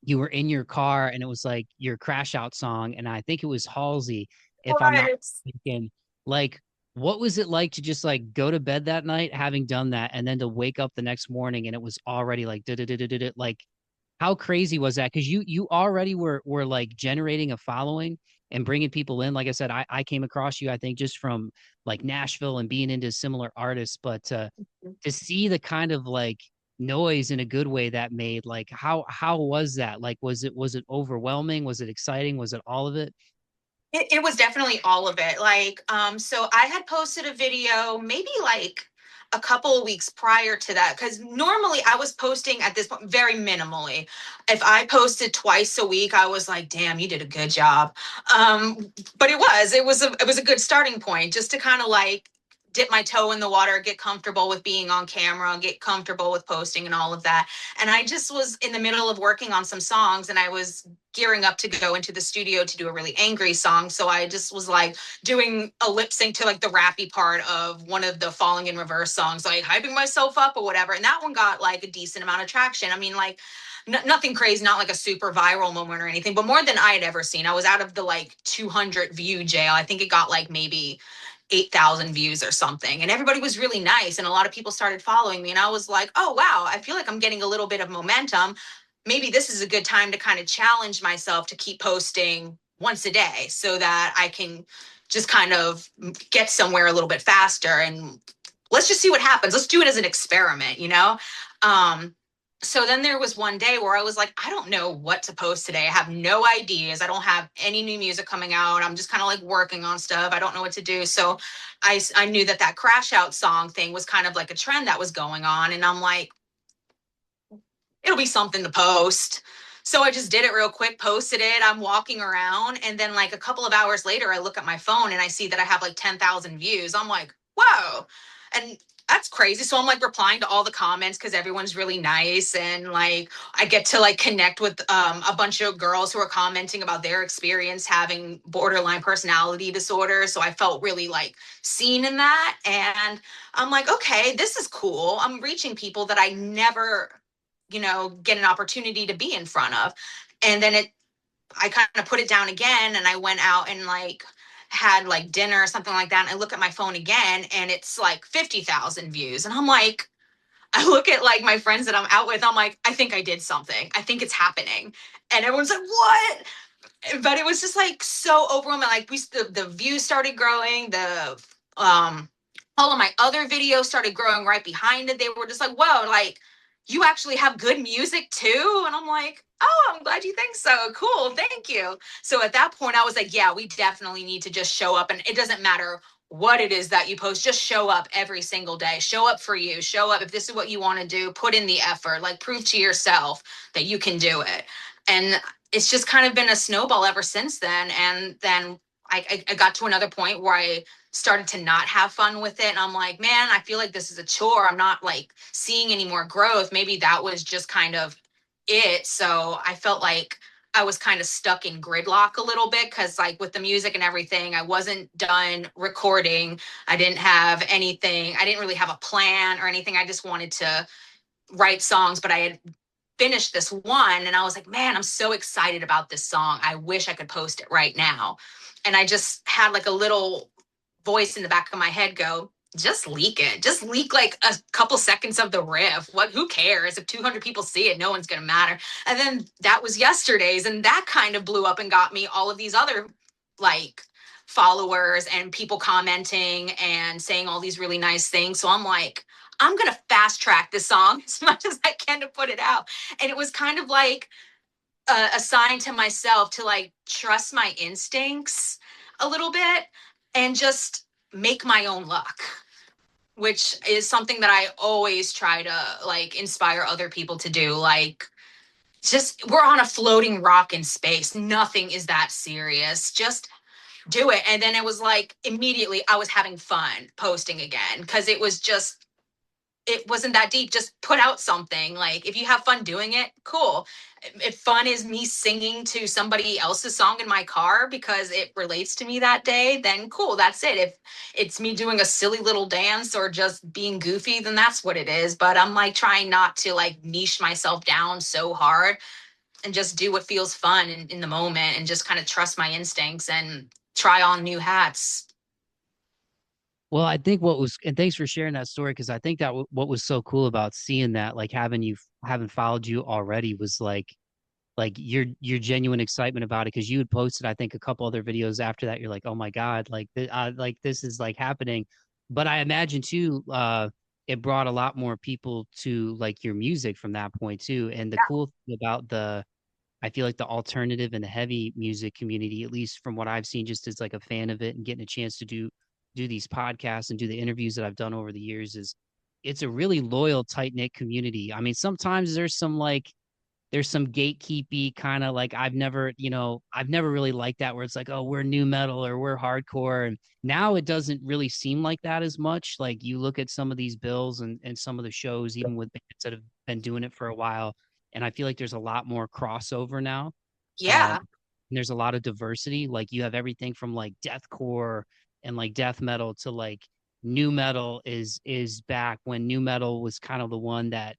Speaker 1: you were in your car and it was like your crash out song, and I think it was Halsey, if I'm not
Speaker 2: Right.
Speaker 1: mistaken. Like, what was it like to just like go to bed that night having done that, and then to wake up the next morning and it was already like like how crazy was that? Because you already were like generating a following and bringing people in. Like I said, I came across you, I think, just from like Nashville and being into similar artists, but to see the kind of like noise in a good way that made, like how was that? Like was it overwhelming? Was it exciting? Was it all of it?
Speaker 2: It was definitely all of it. Like, so I had posted a video maybe like a couple of weeks prior to that, because normally I was posting at this point very minimally. If I posted twice a week, I was like, damn, you did a good job. But it was a good starting point just to kind of like dip my toe in the water, get comfortable with being on camera, get comfortable with posting and all of that. And I just was in the middle of working on some songs, and I was gearing up to go into the studio to do a really angry song. So I just was like doing a lip sync to like the rappy part of one of the Falling in Reverse songs, like hyping myself up or whatever. And that one got like a decent amount of traction. I mean, like nothing crazy, not like a super viral moment or anything, but more than I had ever seen. I was out of the like 200 view jail. I think it got like maybe 8,000 views or something. And everybody was really nice. And a lot of people started following me. And I was like, oh, wow, I feel like I'm getting a little bit of momentum. Maybe this is a good time to kind of challenge myself to keep posting once a day so that I can just kind of get somewhere a little bit faster. And let's just see what happens. Let's do it as an experiment, you know? Um, so then there was one day where I was like, I don't know what to post today. I have no ideas. I don't have any new music coming out. I'm just kind of like working on stuff. I don't know what to do. So I knew that crash out song thing was kind of like a trend that was going on. And I'm like, it'll be something to post. So I just did it real quick, posted it. I'm walking around. And then, like, a couple of hours later, I look at my phone and I see that I have like 10,000 views. I'm like, whoa. And that's crazy. So I'm like replying to all the comments because everyone's really nice. And like, I get to like connect with a bunch of girls who are commenting about their experience having borderline personality disorder. So I felt really like seen in that. And I'm like, okay, this is cool. I'm reaching people that I never get an opportunity to be in front of. And then I kind of put it down again, and I went out and like had like dinner or something like that. And I look at my phone again and it's like 50,000 views. And I'm like, I look at like my friends that I'm out with. I'm like, I think I did something. I think it's happening. And everyone's like, what? But it was just like so overwhelming. Like the views started growing, the all of my other videos started growing right behind it. They were just like, whoa, like you actually have good music too. And I'm like, oh, I'm glad you think so. Cool, thank you. So at that point I was like, yeah, we definitely need to just show up. And it doesn't matter what it is that you post, just show up every single day. Show up for you. Show up. If this is what you want to do, put in the effort. Like, prove to yourself that you can do it. And it's just kind of been a snowball ever since then. And then I got to another point where I started to not have fun with it. And I'm like, man, I feel like this is a chore. I'm not like seeing any more growth. Maybe that was just kind of it. So I felt like I was kind of stuck in gridlock a little bit because, like, with the music and everything, I wasn't done recording. I didn't have anything. I didn't really have a plan or anything. I just wanted to write songs, but I had finished this one and I was like, man, I'm so excited about this song. I wish I could post it right now. And I just had like a little voice in the back of my head go, just leak it. Just leak like a couple seconds of the riff. What? Who cares if 200 people see it? No one's gonna matter. And then that was Yesterdaze, and that kind of blew up and got me all of these other like followers and people commenting and saying all these really nice things. So I'm like, I'm gonna fast track this song as much as I can to put it out. And it was kind of like a sign to myself to like trust my instincts a little bit and just make my own luck, which is something that I always try to like inspire other people to do. Like, just we're on a floating rock in space. Nothing is that serious. Just do it. And then it was like immediately I was having fun posting again because it was just, it wasn't that deep. Just put out something. Like, if you have fun doing it, cool. If fun is me singing to somebody else's song in my car because it relates to me that day, then cool, that's it. If it's me doing a silly little dance or just being goofy, then that's what it is. But I'm like trying not to like niche myself down so hard and just do what feels fun in the moment and just kind of trust my instincts and try on new hats.
Speaker 1: Well, I think what was, and thanks for sharing that story, because I think that what was so cool about seeing that, like having followed you already, was like your genuine excitement about it, because you had posted, I think, a couple other videos after that. You're like, oh my God, like this is like happening. But I imagine too, it brought a lot more people to like your music from that point too. And the cool thing about I feel like the alternative and the heavy music community, at least from what I've seen, just as like a fan of it and getting a chance to do these podcasts and do the interviews that I've done over the years, is it's a really loyal, tight knit community. I mean, sometimes there's some gatekeepy kind of like, I've never really liked that, where it's like, oh, we're new metal or we're hardcore. And now it doesn't really seem like that as much. Like, you look at some of these bills and some of the shows, even with bands that have been doing it for a while, and I feel like there's a lot more crossover now.
Speaker 2: Yeah.
Speaker 1: And there's a lot of diversity. Like, you have everything from like deathcore and like death metal to like new metal is back, when new metal was kind of the one that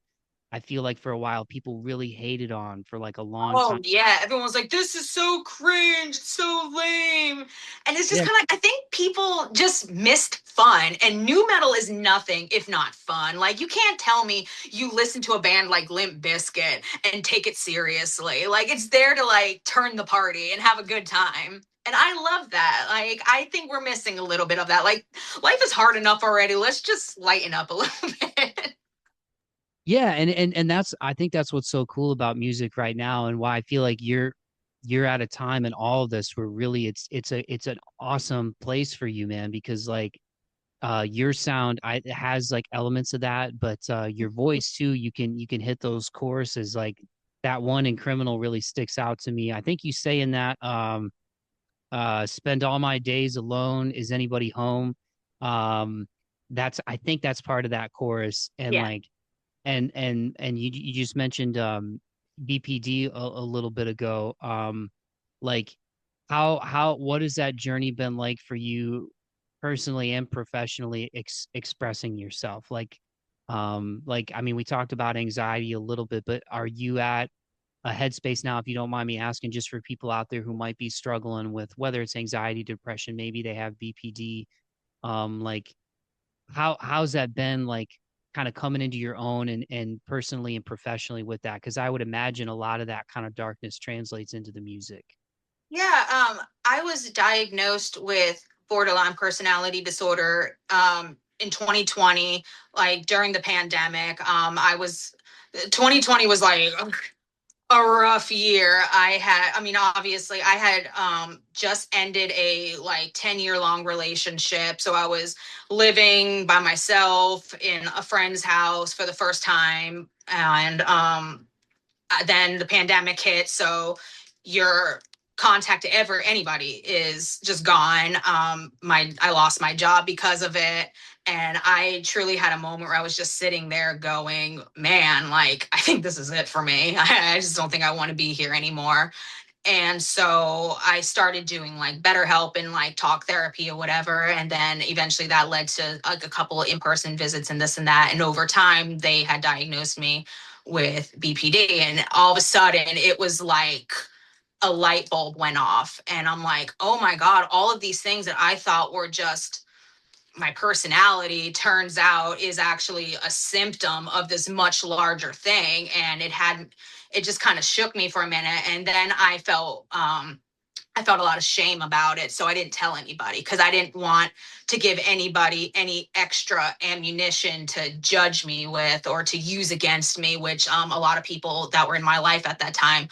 Speaker 1: I feel like for a while people really hated on for like a long
Speaker 2: Oh
Speaker 1: time.
Speaker 2: yeah, everyone's like, "This is so cringe, so lame," and it's just
Speaker 1: Yeah,
Speaker 2: kind of. I think people just missed fun, and new metal is nothing if not fun. Like, you can't tell me you listen to a band like Limp Bizkit and take it seriously. Like, it's there to like turn the party and have a good time. And I love that. Like, I think we're missing a little bit of that. Like, life is hard enough already. Let's just lighten up a little bit.
Speaker 1: yeah, and that's, I think that's what's so cool about music right now, and why I feel like you're at a time in all of this where really it's an awesome place for you, man, because like your sound, it has like elements of that, but your voice too, you can hit those choruses. Like, that one in Criminal really sticks out to me. I think you say in that, spend all my days alone, is anybody home? um that's, I think that's part of that chorus. And
Speaker 2: Yeah.
Speaker 1: like, and you just mentioned BPD a little bit ago. Like, how what has that journey been like for you personally and professionally, expressing yourself? Like, I mean, we talked about anxiety a little bit, but are you at a headspace now, if you don't mind me asking, just for people out there who might be struggling with whether it's anxiety, depression, maybe they have BPD, like, how's that been, like, kind of coming into your own, and personally and professionally with that? Because I would imagine a lot of that kind of darkness translates into the music.
Speaker 2: Yeah, I was diagnosed with borderline personality disorder in 2020, like during the pandemic. 2020 was like a rough year. I mean, obviously, I had just ended a like 10-year long relationship. So I was living by myself in a friend's house for the first time. And then the pandemic hit, so your contact to ever anybody is just gone. I lost my job because of it, and I truly had a moment where I was just sitting there going, man, like, I think this is it for me. I just don't think I want to be here anymore. And so I started doing like BetterHelp and like talk therapy or whatever. And then eventually that led to like a couple of in-person visits and this and that. And over time, they had diagnosed me with BPD. And all of a sudden, it was like a light bulb went off. And I'm like, oh my God, all of these things that I thought were just my personality turns out is actually a symptom of this much larger thing. And it just kind of shook me for a minute. And then I felt a lot of shame about it. So I didn't tell anybody because I didn't want to give anybody any extra ammunition to judge me with or to use against me, which a lot of people that were in my life at that time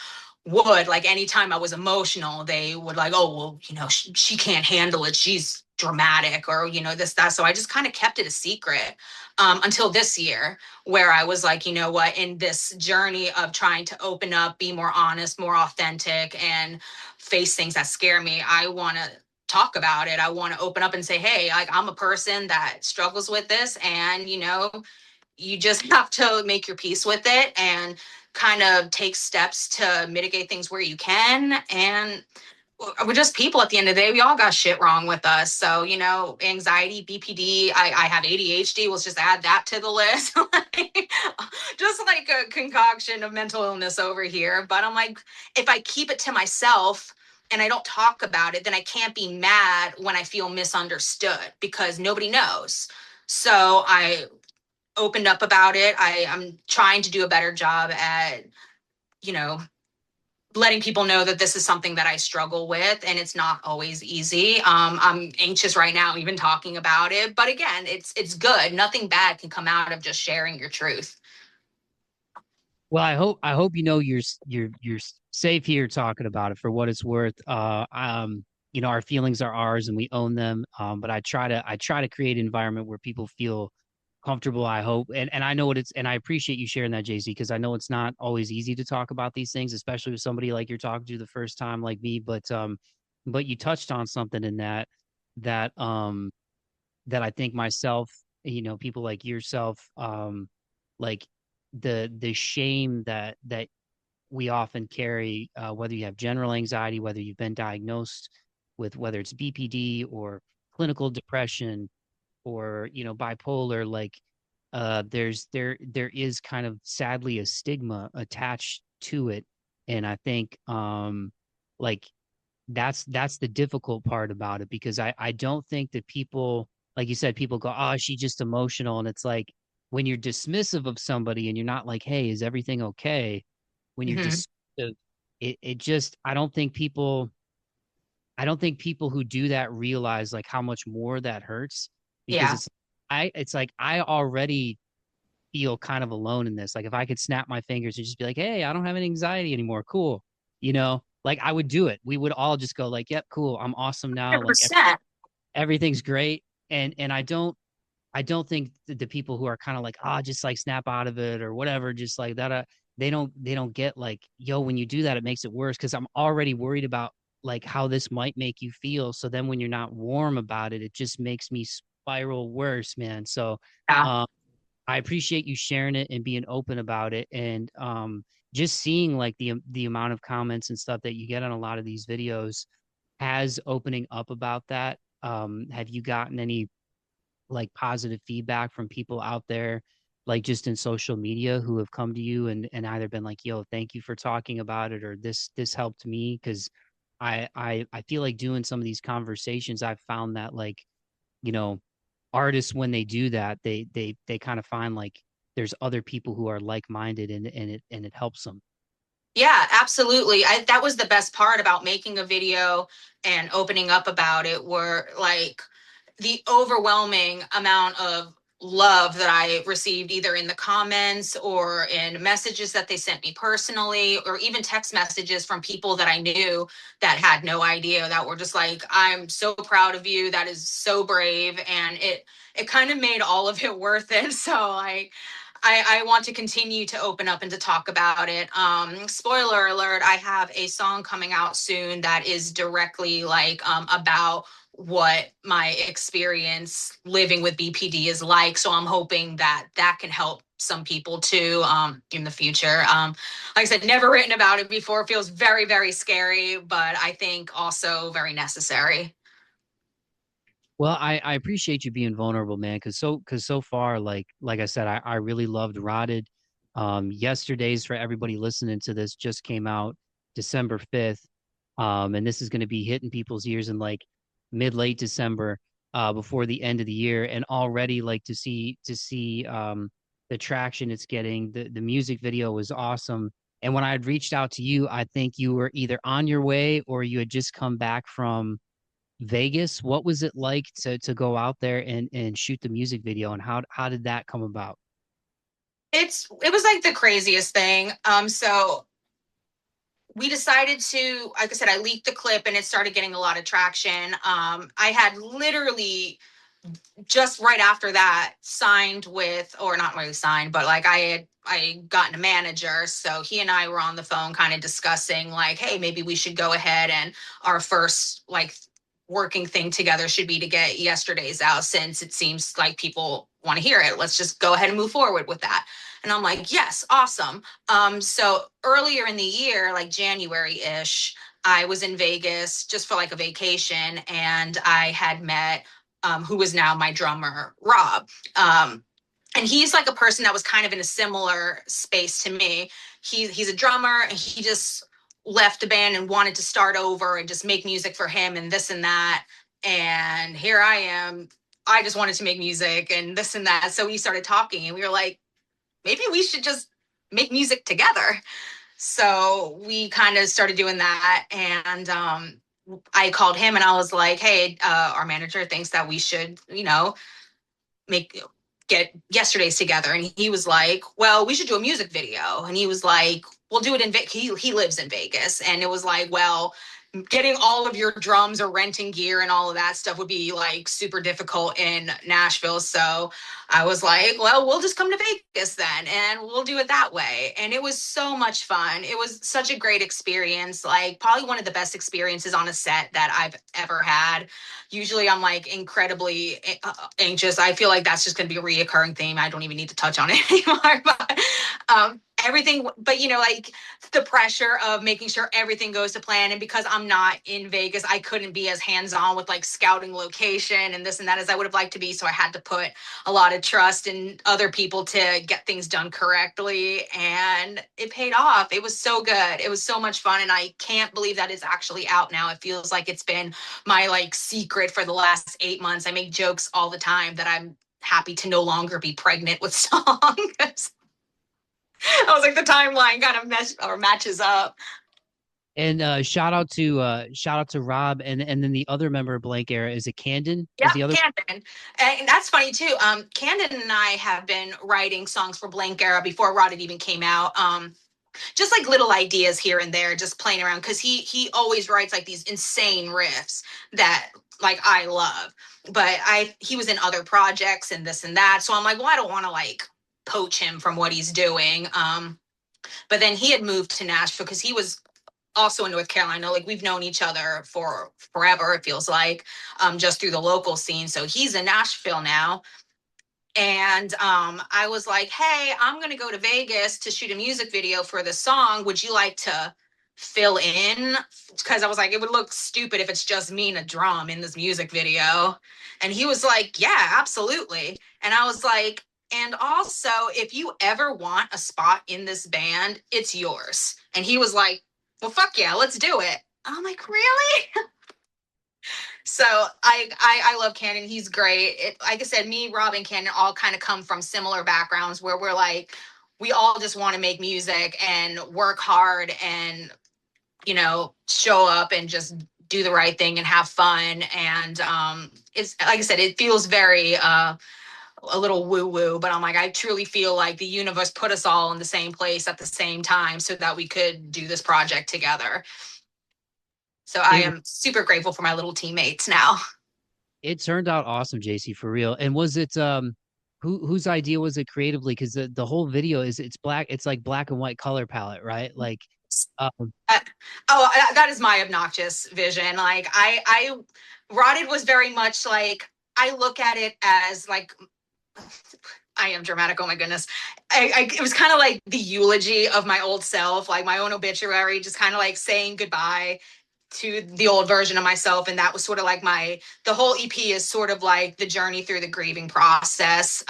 Speaker 2: would. Like anytime I was emotional, they would like, oh, well, she can't handle it. She's dramatic or, this, that. So I just kind of kept it a secret until this year where I was like, you know what, in this journey of trying to open up, be more honest, more authentic, and face things that scare me, I want to talk about it. I want to open up and say, hey, like I'm a person that struggles with this, and you just have to make your peace with it and kind of take steps to mitigate things where you can. And we're just people at the end of the day. We all got shit wrong with us. So, anxiety, BPD, I have ADHD. Let's just add that to the list. Just like a concoction of mental illness over here. But I'm like, if I keep it to myself and I don't talk about it, then I can't be mad when I feel misunderstood because nobody knows. So I opened up about it. I'm trying to do a better job at, you know, letting people know that this is something that I struggle with and it's not always easy. I'm anxious right now, even talking about it. But again, it's good. Nothing bad can come out of just sharing your truth.
Speaker 1: Well, I hope you're safe here talking about it for what it's worth. Our feelings are ours and we own them. But I try to create an environment where people feel comfortable, I hope. And I know what it's and I appreciate you sharing that, Jaycee, because I know it's not always easy to talk about these things, especially with somebody like you're talking to the first time like me. But you touched on something in that that I think myself, people like yourself, like the shame that we often carry, whether you have general anxiety, whether you've been diagnosed with whether it's BPD or clinical depression or bipolar, like there is kind of sadly a stigma attached to it, and I think like that's the difficult part about it because I don't think that people, like you said, people go, oh, she's just emotional. And it's like when you're dismissive of somebody and you're not like, hey, is everything okay? When you're
Speaker 2: Mm-hmm.
Speaker 1: dismissive, it just I don't think people who do that realize like how much more that hurts because
Speaker 2: Yeah.
Speaker 1: it's like I already feel kind of alone in this. Like if I could snap my fingers and just be like, "Hey, I don't have any anxiety anymore. Cool." Like I would do it. We would all just go like, "Yep, cool. I'm awesome now. Like
Speaker 2: 100%.
Speaker 1: everything's great." And I don't think the people who are kind of like, "Ah, just like snap out of it or whatever," just like that they don't get like, "Yo, when you do that it makes it worse because I'm already worried about like how this might make you feel. So then when you're not warm about it, it just makes me spiral worse, man." So,
Speaker 2: Yeah.
Speaker 1: um I appreciate you sharing it and being open about it, and just seeing like the amount of comments and stuff that you get on a lot of these videos has opening up about that. Have you gotten any like positive feedback from people out there, like just in social media, who have come to you and either been like, "Yo, thank you for talking about it," or "This helped me"? Because I feel like doing some of these conversations, I've found that like you know artists when they do that they kind of find like there's other people who are like-minded and it helps them.
Speaker 2: Yeah, absolutely. That was the best part about making a video and opening up about it were like the overwhelming amount of love that I received either in the comments or in messages that they sent me personally or even text messages from people that I knew that had no idea that were just like, I'm so proud of you, that is so brave. And it kind of made all of it worth it. So I want to continue to open up and to talk about it. Spoiler alert, I have a song coming out soon that is directly like about what my experience living with BPD is like. So I'm hoping that that can help some people too in the future. Like I said, never written about it before. It feels very, very scary, but I think also very necessary.
Speaker 1: Well, I appreciate you being vulnerable, man, because so far, like I said, I really loved Rotted. Yesterdaze, for everybody listening to this, just came out December 5th. And this is going to be hitting people's ears in like mid late December. before the end of the year, and already like to see the traction it's getting. The music video was awesome. And when I had reached out to you, I think you were either on your way or you had just come back from Vegas. What was it like to go out there and shoot the music video, and how did that come about?
Speaker 2: It was like the craziest thing. So we decided to, like I said, I leaked the clip and it started getting a lot of traction. I had literally just right after that signed with, or not really signed, but like I gotten a manager. So he and I were on the phone kind of discussing like, hey, maybe we should go ahead and our first like working thing together should be to get Yesterdaze out since it seems like people want to hear it. Let's just go ahead and move forward with that. And I'm like, yes, awesome. So earlier in the year, like January-ish, I was in Vegas just for like a vacation and I had met who is now my drummer, Rob. And he's like a person that was kind of in a similar space to me. He's a drummer and he just left the band and wanted to start over and just make music for him and this and that. And here I am. I just wanted to make music and this and that. So we started talking and we were like, maybe we should just make music together. So we kind of started doing that. And I called him and I was like, hey, our manager thinks that we should, make get Yesterdaze together. And he was like, well, we should do a music video. And he was like, we'll do it in he lives in Vegas. And it was like, well, getting all of your drums or renting gear and all of that stuff would be like super difficult in Nashville. So I was like, well, we'll just come to Vegas then and we'll do it that way. And it was so much fun. It was such a great experience, like probably one of the best experiences on a set that I've ever had. Usually I'm like incredibly anxious. I feel like that's just going to be a reoccurring theme. I don't even need to touch on it anymore. But everything, but like the pressure of making sure everything goes to plan. And because I'm not in Vegas, I couldn't be as hands-on with like scouting location and this and that as I would have liked to be. So I had to put a lot of trust in other people to get things done correctly. And it paid off. It was so good. It was so much fun. And I can't believe that it's actually out now. It feels like it's been my like secret for the last 8 months. I make jokes all the time that I'm happy to no longer be pregnant with songs. I was like, the timeline kind of matches up.
Speaker 1: And shout out to Rob and then the other member of Blank Era. Is it Kandon?
Speaker 2: Yeah,
Speaker 1: Is the other
Speaker 2: Kandon. And that's funny too. Kandon and I have been writing songs for Blank Era before Rod had even came out. Just like little ideas here and there, just playing around because he always writes like these insane riffs that like I love. But he was in other projects and this and that. So I'm like, well, I don't want to like poach him from what he's doing. But then he had moved to Nashville because he was also in North Carolina. Like we've known each other for forever, it feels like, just through the local scene. So he's in Nashville now. And I was like, hey, I'm going to go to Vegas to shoot a music video for this song. Would you like to fill in? Because I was like, it would look stupid if it's just me and a drum in this music video. And he was like, yeah, absolutely. And I was like, and also, if you ever want a spot in this band, it's yours. And he was like, well, fuck yeah, let's do it. I'm like, really? So I love Kandon. He's great. Like I said, me, Rob, and Kandon all kind of come from similar backgrounds where we're like, we all just want to make music and work hard and, show up and just do the right thing and have fun. And it's like I said, it feels very a little woo woo, but I'm like, I truly feel like the universe put us all in the same place at the same time so that we could do this project together. So I am super grateful for my little teammates now.
Speaker 1: It turned out awesome, Jaycee, for real. And was it whose idea was it creatively? Because the whole video it's black, it's like black and white color palette, right? Like um
Speaker 2: Uh, that is my obnoxious vision. Like I Rotted was very much like, I look at it as like, I am dramatic. Oh my goodness. It was kind of like the eulogy of my old self, like my own obituary, just kind of like saying goodbye to the old version of myself. And that was sort of like the whole EP is sort of like the journey through the grieving process.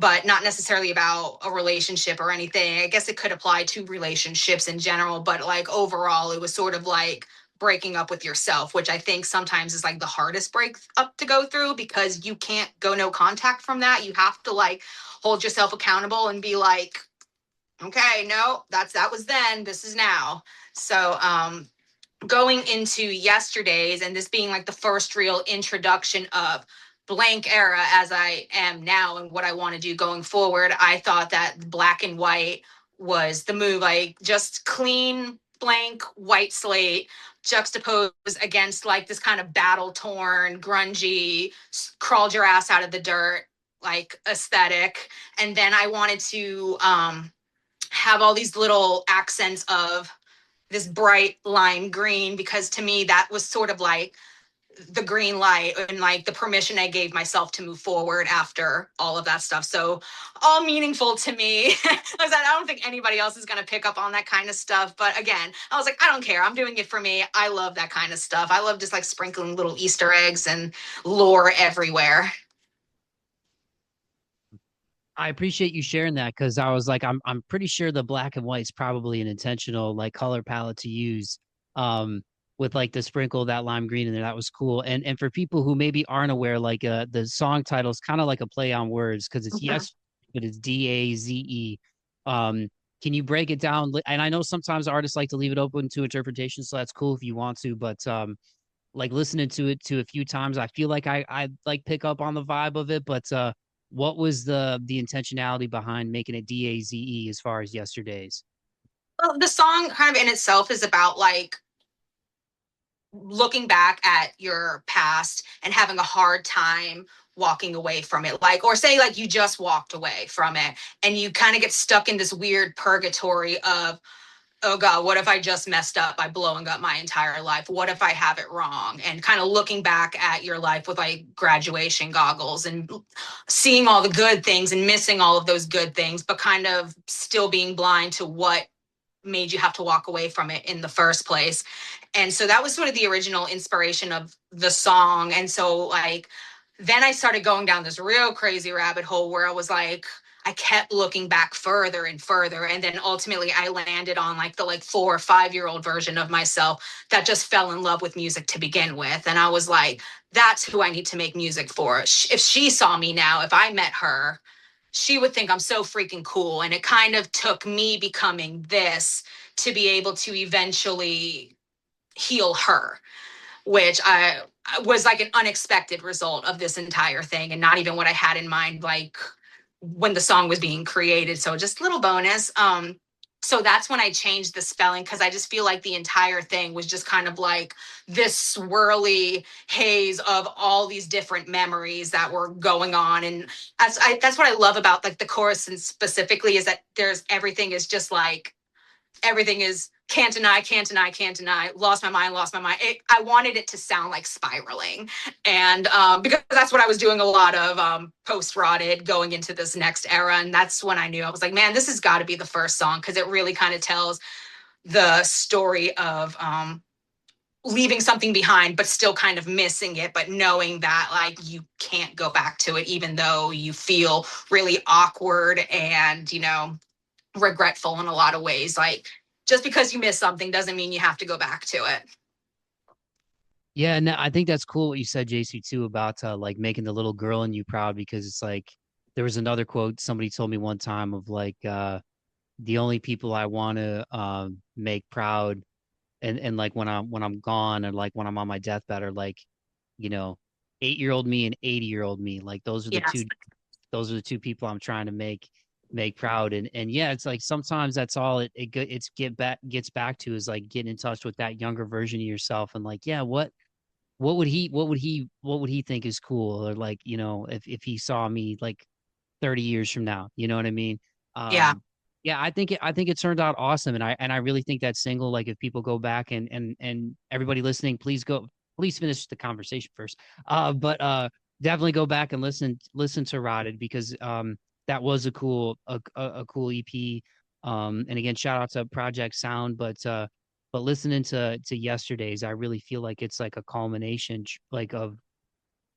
Speaker 2: But not necessarily about a relationship or anything. I guess it could apply to relationships in general, but like overall, it was sort of like breaking up with yourself, which I think sometimes is like the hardest break up to go through because you can't go no contact from that. You have to like hold yourself accountable and be like, okay, no, that was then, this is now. So going into Yesterdaze and this being like the first real introduction of blank era as I am now and what I want to do going forward, I thought that black and white was the move. Like just clean, blank, white slate juxtaposed against like this kind of battle torn, grungy, crawled your ass out of the dirt like aesthetic. And then I wanted to have all these little accents of this bright lime green because to me that was sort of like the green light and like the permission I gave myself to move forward after all of that stuff. So all meaningful to me. I don't think anybody else is going to pick up on that kind of stuff. But again, I was like, I don't care. I'm doing it for me. I love that kind of stuff. I love just like sprinkling little Easter eggs and lore everywhere.
Speaker 1: I appreciate you sharing that because I was like, I'm pretty sure the black and white's probably an intentional like color palette to use. With like the sprinkle of that lime green in there. That was cool. And for people who maybe aren't aware, like the song title is kind of like a play on words because it's
Speaker 2: Mhm.
Speaker 1: yes, but it's Daze. Can you break it down? And I know sometimes artists like to leave it open to interpretation, so that's cool if you want to, but like listening to it to a few times, I feel like I like pick up on the vibe of it, but what was the intentionality behind making it Daze as far as Yesterdays?
Speaker 2: Well, the song kind of in itself is about like looking back at your past and having a hard time walking away from it, like, or say like you just walked away from it and you kind of get stuck in this weird purgatory of, oh god, what if I just messed up by blowing up my entire life? What if I have it wrong? And kind of looking back at your life with like graduation goggles and seeing all the good things and missing all of those good things, but kind of still being blind to what made you have to walk away from it in the first place. And so that was sort of the original inspiration of the song. And so like then I started going down this real crazy rabbit hole where I was like, I kept looking back further and further. And then ultimately I landed on like the like 4 or 5 year old version of myself that just fell in love with music to begin with. And I was like, that's who I need to make music for. If she saw me now, if I met her, she would think I'm so freaking cool. And it kind of took me becoming this to be able to eventually heal her, which I was like an unexpected result of this entire thing and not even what I had in mind, like when the song was being created. So just a little bonus. So that's when I changed the spelling because I just feel like the entire thing was just kind of like this swirly haze of all these different memories that were going on. And that's what I love about like the chorus and specifically is that there's everything is just like everything is can't deny, can't deny, can't deny, lost my mind, lost my mind. I wanted it to sound like spiraling. And because that's what I was doing a lot of post-rotted going into this next era. And that's when I knew I was like, man, this has got to be the first song because it really kind of tells the story of leaving something behind, but still kind of missing it, but knowing that like you can't go back to it, even though you feel really awkward and, you know, regretful in a lot of ways. Like just because you miss something doesn't mean you have to go back to it.
Speaker 1: Yeah, and I think that's cool what you said, Jaycee, too, about like making the little girl in you proud because it's like there was another quote somebody told me one time of like the only people I want to make proud and like when I'm gone or like when I'm on my deathbed are like, you know, 8-year-old me and 80-year-old me. Like
Speaker 2: Yes.
Speaker 1: those are the two people I'm trying to make proud. And yeah, it's like sometimes that's all it's gets back to is like getting in touch with that younger version of yourself and like, yeah, what would he think is cool or like, you know, if he saw me like 30 years from now, you know what I mean?
Speaker 2: Yeah.
Speaker 1: Yeah, I think it turned out awesome and I really think that single like if people go back and everybody listening, please finish the conversation first. But definitely go back and listen to Rotted because that was a cool EP. And again, shout out to Project Sound, but listening to Yesterdays, I really feel like it's like a culmination like of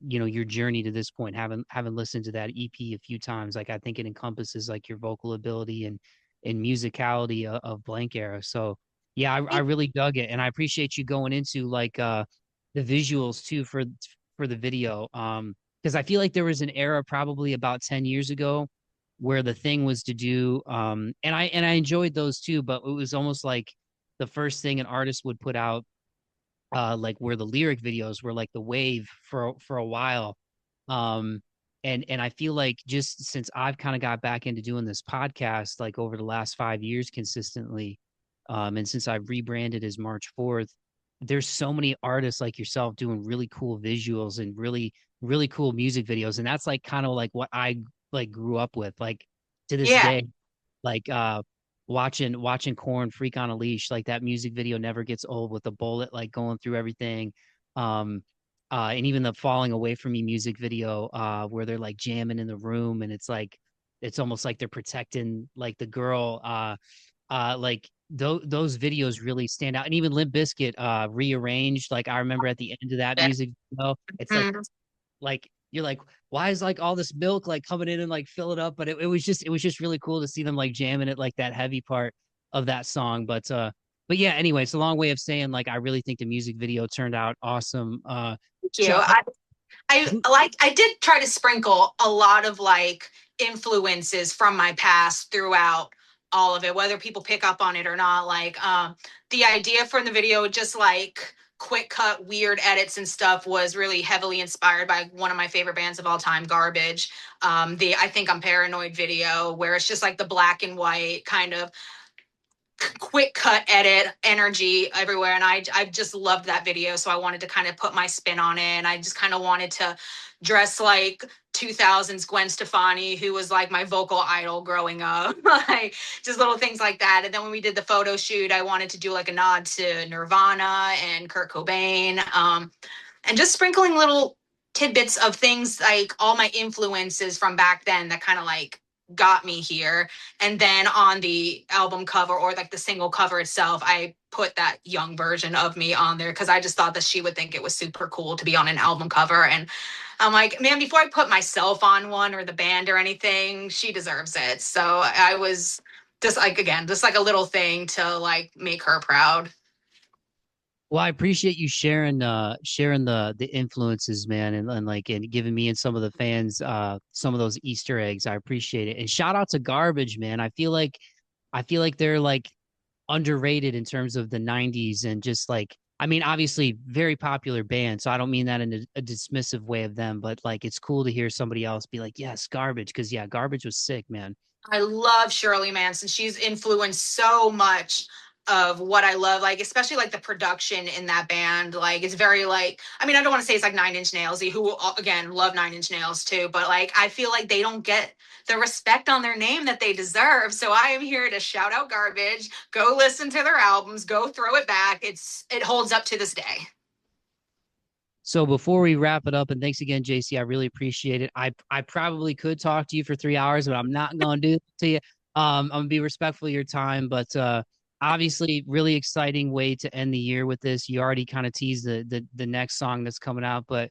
Speaker 1: your journey to this point, having listened to that EP a few times. Like I think it encompasses like your vocal ability and musicality of Blank Era. So Yeah, I really dug it, and I appreciate you going into like the visuals too for the video. Because I feel like there was an era probably about 10 years ago where the thing was to do and I enjoyed those too, but it was almost like the first thing an artist would put out like where the lyric videos were like the wave for a while. Um and I feel like just since I've kind of got back into doing this podcast like over the last 5 years consistently, and since I've rebranded as March 4th, there's so many artists like yourself doing really cool visuals and really cool music videos. And that's like kind of like what I like grew up with. Like to this
Speaker 2: Yeah,
Speaker 1: day, like watching Corn Freak on a Leash, like that music video never gets old with the bullet like going through everything. um and even the Falling Away From Me music video, where they're like jamming in the room, and it's like it's almost like they're protecting like the girl. Like those videos really stand out. And even Limp Bizkit rearranged, like I remember at the end of that music video, it's
Speaker 2: mhm.
Speaker 1: like you're like, why is like all this milk like coming in and like fill it up? But it was just really cool to see them like jamming it like that heavy part of that song. But yeah, anyway, it's a long way of saying like I really think the music video turned out awesome.
Speaker 2: Thank you.
Speaker 1: Chuck,
Speaker 2: I did try to sprinkle a lot of like influences from my past throughout all of it, whether people pick up on it or not. Like the idea from the video, just like quick cut weird edits and stuff, was really heavily inspired by one of my favorite bands of all time, Garbage. The I Think I'm Paranoid video, where it's just like the black and white kind of quick cut edit energy everywhere, and I just loved that video, so I wanted to kind of put my spin on it, and I just kind of wanted to dress like 2000s Gwen Stefani, who was like my vocal idol growing up. Like just little things like that. And then when we did the photo shoot, I wanted to do like a nod to Nirvana and Kurt Cobain, and just sprinkling little tidbits of things, like all my influences from back then that kind of like got me here. And then on the album cover, or like the single cover itself, I put that young version of me on there because I just thought that she would think it was super cool to be on an album cover. And I'm like, man, before I put myself on one or the band or anything, she deserves it. So I was just like, again, just like a little thing to like make her proud.
Speaker 1: well, I appreciate you sharing the influences, man, and like and giving me and some of the fans some of those Easter eggs. I appreciate it. And shout out to Garbage, man. I feel like they're like underrated in terms of the 90s, and just like I mean, obviously very popular band, so I don't mean that in a dismissive way of them, but like it's cool to hear somebody else be like, yes, Garbage, because yeah, Garbage was sick, man.
Speaker 2: I love Shirley Manson. She's influenced so much of what I love, like especially like the production in that band. Like it's very like, I mean, I don't want to say it's like Nine Inch Nailsy, who again love Nine Inch Nails too, but like I feel like they don't get the respect on their name that they deserve. So I am here to shout out Garbage. Go listen to their albums. Go throw it back. It holds up to this day.
Speaker 1: So before we wrap it up, and thanks again, JC, I really appreciate it. I probably could talk to you for 3 hours, but I'm not going to do it to you. I'm gonna be respectful of your time, but obviously, really exciting way to end the year with this. You already kind of teased the next song that's coming out, but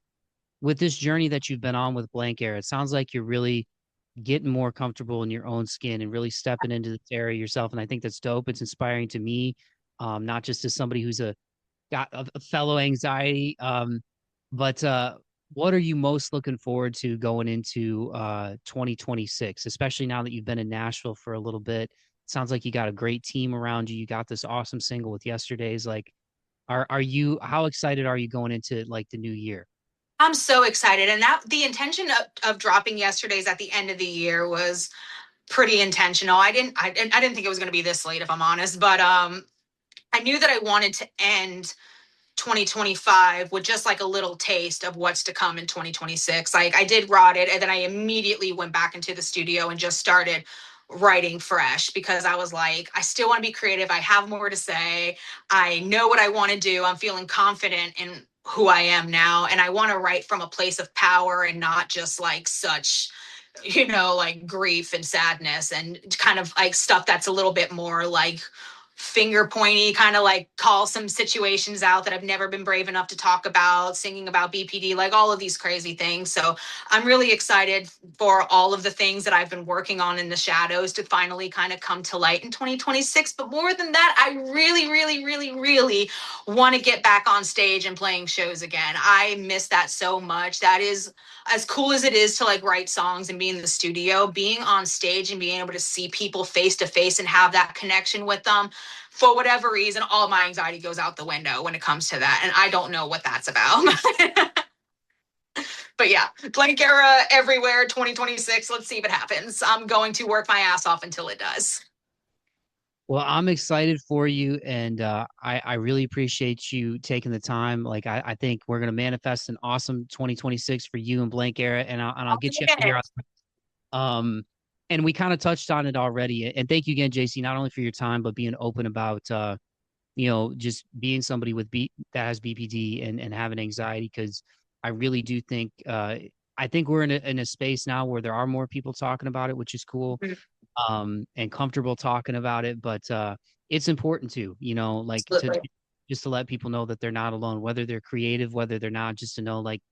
Speaker 1: with this journey that you've been on with Blank Air, it sounds like you're really getting more comfortable in your own skin and really stepping into this area yourself. And I think that's dope. It's inspiring to me, not just as somebody who's got a fellow anxiety. But what are you most looking forward to going into 2026, especially now that you've been in Nashville for a little bit? Sounds like you got a great team around you. You got this awesome single with Yesterdaze. Like, are you how excited are you going into like the new year?
Speaker 2: I'm so excited. And that the intention of dropping Yesterdays at the end of the year was pretty intentional. I didn't think it was going to be this late, if I'm honest, but I knew that I wanted to end 2025 with just like a little taste of what's to come in 2026. Like I did Rot It, and then I immediately went back into the studio and just started writing fresh, because I was like, I still want to be creative. I have more to say. I know what I want to do. I'm feeling confident in who I am now. And I want to write from a place of power and not just like such, like grief and sadness, and kind of like stuff that's a little bit more like finger pointy, kind of like call some situations out that I've never been brave enough to talk about, singing about BPD, like all of these crazy things. So I'm really excited for all of the things that I've been working on in the shadows to finally kind of come to light in 2026. But more than that, I really, really, really, really want to get back on stage and playing shows again. I miss that so much. That is as cool as it is to like write songs and be in the studio, being on stage and being able to see people face to face and have that connection with them. For whatever reason, all my anxiety goes out the window when it comes to that. And I don't know what that's about. But yeah, Blank Era everywhere 2026. Let's see if it happens. I'm going to work my ass off until it does.
Speaker 1: Well, I'm excited for you, and I really appreciate you taking the time. Like, I think we're gonna manifest an awesome 2026 for you and Blank Era, and I'll get you out here. Um, and we kind of touched on it already. And thank you again, Jaycee, not only for your time, but being open about just being somebody with that has BPD and having anxiety, because I really do think I think we're in a space now where there are more people talking about it, which is cool. And comfortable talking about it, but it's important to, like, to
Speaker 2: Absolutely.
Speaker 1: just to let people know that they're not alone, whether they're creative, whether they're not, just to know, like,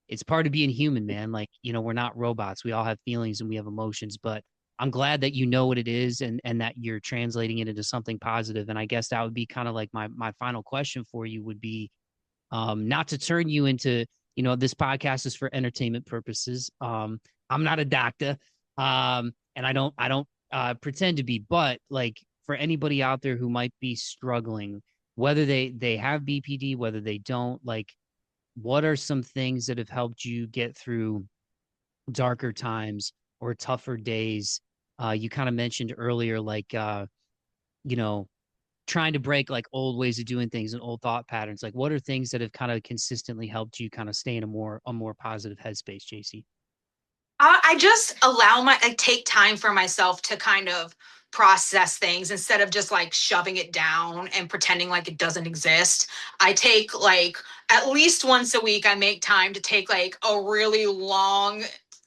Speaker 1: it's part of being human, man. Like, we're not robots. We all have feelings and we have emotions, but I'm glad that you know what it is, and that you're translating it into something positive. And I guess that would be kind of like my final question for you would be, not to turn you into, this podcast is for entertainment purposes. I'm not a doctor. And I don't pretend to be, but like, for anybody out there who might be struggling, whether they have BPD, whether they don't, like, what are some things that have helped you get through darker times or tougher days? You kind of mentioned earlier, like, you know, trying to break like old ways of doing things and old thought patterns. Like, what are things that have kind of consistently helped you kind of stay in a more positive headspace, Jaycee?
Speaker 2: I just I take time for myself to kind of process things instead of just like shoving it down and pretending like it doesn't exist. I take like at least once a week, I make time to take like a really long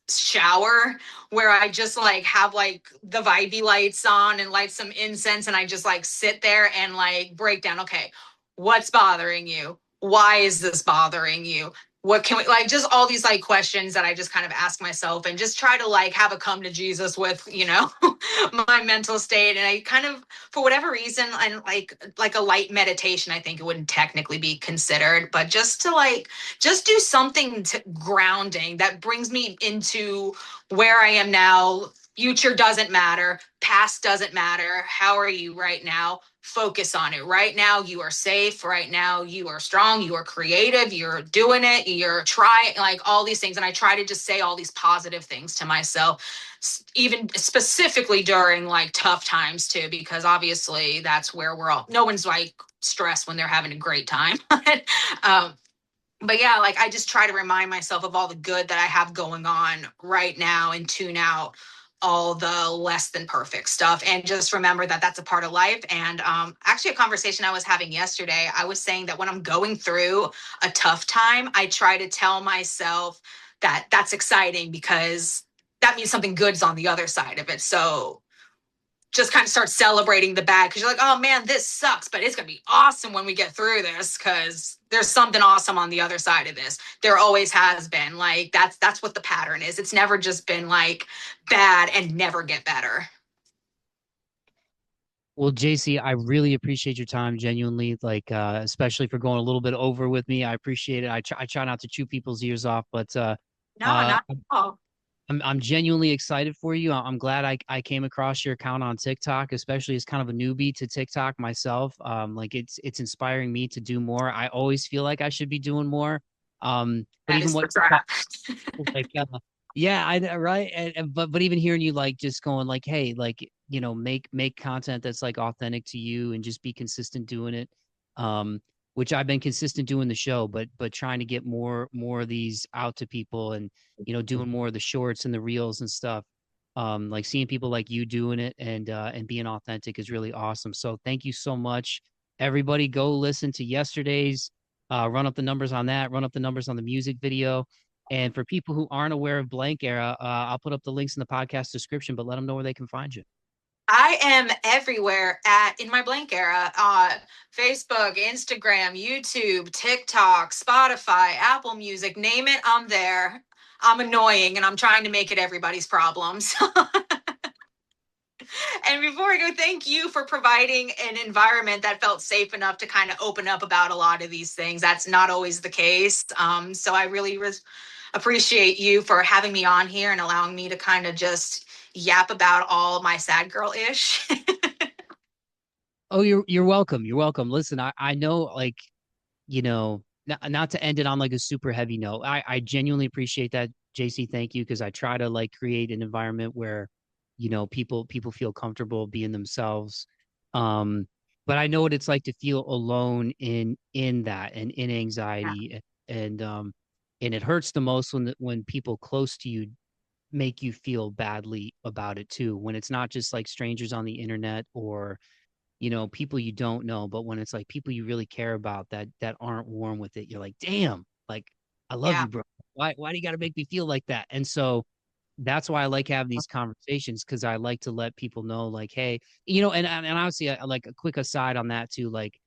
Speaker 2: shower where I just like have like the vibey lights on and light some incense, and I just like sit there and like break down, okay, what's bothering you? Why is this bothering you? What can we, like, just all these like questions that I just kind of ask myself and just try to like have a come to Jesus with, my mental state. And I kind of, for whatever reason, and like a light meditation, I think it wouldn't technically be considered, but just to like just do something to grounding that brings me into where I am now. Future doesn't matter, past doesn't matter. How are you right now? Focus on it. Right now, you are safe. Right now, you are strong. You are creative. You're doing it. You're trying, like all these things. And I try to just say all these positive things to myself, even specifically during like tough times too, because obviously that's where no one's like stressed when they're having a great time. um, but yeah, like I just try to remind myself of all the good that I have going on right now and tune out all the less than perfect stuff and just remember that that's a part of life. And actually, a conversation I was having yesterday, I was saying that when I'm going through a tough time, I try to tell myself that that's exciting because that means something good's on the other side of it. So just kind of start celebrating the bad because you're like, oh man, this sucks, but it's gonna be awesome when we get through this because there's something awesome on the other side of this. There always has been. Like that's what the pattern is. It's never just been like bad and never get better.
Speaker 1: Well, Jaycee, I really appreciate your time, genuinely, like, especially for going a little bit over with me. I appreciate it. I try not to chew people's ears off, but
Speaker 2: No,
Speaker 1: uh,
Speaker 2: not at all.
Speaker 1: I'm genuinely excited for you. I'm glad I came across your account on TikTok, especially as kind of a newbie to TikTok myself. Like, it's inspiring me to do more. I always feel like I should be doing more. But
Speaker 2: That
Speaker 1: even
Speaker 2: is
Speaker 1: what
Speaker 2: the trap.
Speaker 1: like, yeah, right. But even hearing you like just going like, hey, like, make content that's like authentic to you and just be consistent doing it. Um, which I've been consistent doing the show, but trying to get more of these out to people, and doing more of the shorts and the reels and stuff. Like, seeing people like you doing it and being authentic is really awesome. So thank you so much. Everybody go listen to Yesterdaze. Run up the numbers on that, run up the numbers on the music video. And for people who aren't aware of Blank Era, I'll put up the links in the podcast description, but let them know where they can find you.
Speaker 2: I am everywhere in my blank era. Facebook, Instagram, YouTube, TikTok, Spotify, Apple Music, name it, I'm there. I'm annoying and I'm trying to make it everybody's problems. And before I go, thank you for providing an environment that felt safe enough to kind of open up about a lot of these things. That's not always the case. So I really appreciate you for having me on here and allowing me to kind of just yap about all my sad girl ish.
Speaker 1: Oh, you're welcome. You're welcome. Listen, I know, like, not to end it on like a super heavy note. I genuinely appreciate that, JC. Thank you, because I try to like create an environment where, people feel comfortable being themselves. Um, but I know what it's like to feel alone in that and in
Speaker 2: Yeah.
Speaker 1: anxiety, and it hurts the most when people close to you make you feel badly about it too. When it's not just like strangers on the internet or people you don't know, but when it's like people you really care about that aren't warm with it, you're like, damn, like I love
Speaker 2: Yeah.
Speaker 1: you, bro. Why do you got to make me feel like that? And so that's why I like having these conversations, because I like to let people know, like, hey, and obviously, like a quick aside on that too, like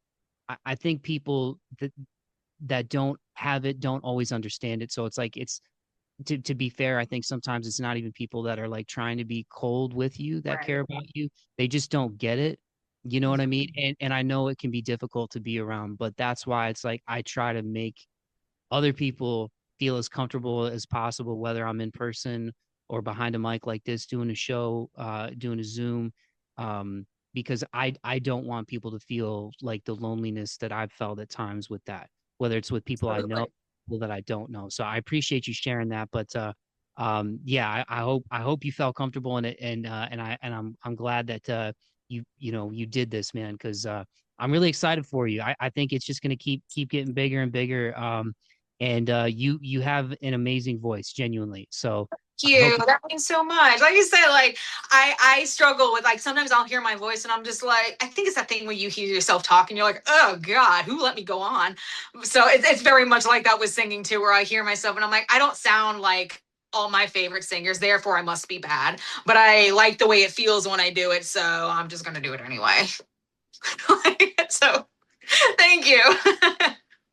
Speaker 1: I think people that don't have it don't always understand it. So it's like it's to be fair, I think sometimes it's not even people that are like trying to be cold with you that
Speaker 2: Right.
Speaker 1: care about you. They just don't get it. You know what I mean? And I know it can be difficult to be around, but that's why it's like I try to make other people feel as comfortable as possible, whether I'm in person or behind a mic like this, doing a show, doing a Zoom, because I don't want people to feel like the loneliness that I've felt at times with that, whether it's with people I know,
Speaker 2: Absolutely.
Speaker 1: people that I don't know. So I appreciate you sharing that, but yeah, I hope you felt comfortable in it, and I'm glad that you did this, man, because I'm really excited for you. I think it's just gonna keep getting bigger and bigger. And you have an amazing voice, genuinely. So I hope
Speaker 2: You.
Speaker 1: you
Speaker 2: That means so much. Like you said, like I struggle with like sometimes I'll hear my voice and I'm just like, I think it's that thing where you hear yourself talking, you're like, oh God, who let me go on? So it's very much like that with singing too, where I hear myself and I'm like, I don't sound like all my favorite singers, therefore I must be bad. But I like the way it feels when I do it, so I'm just gonna do it anyway. So thank you.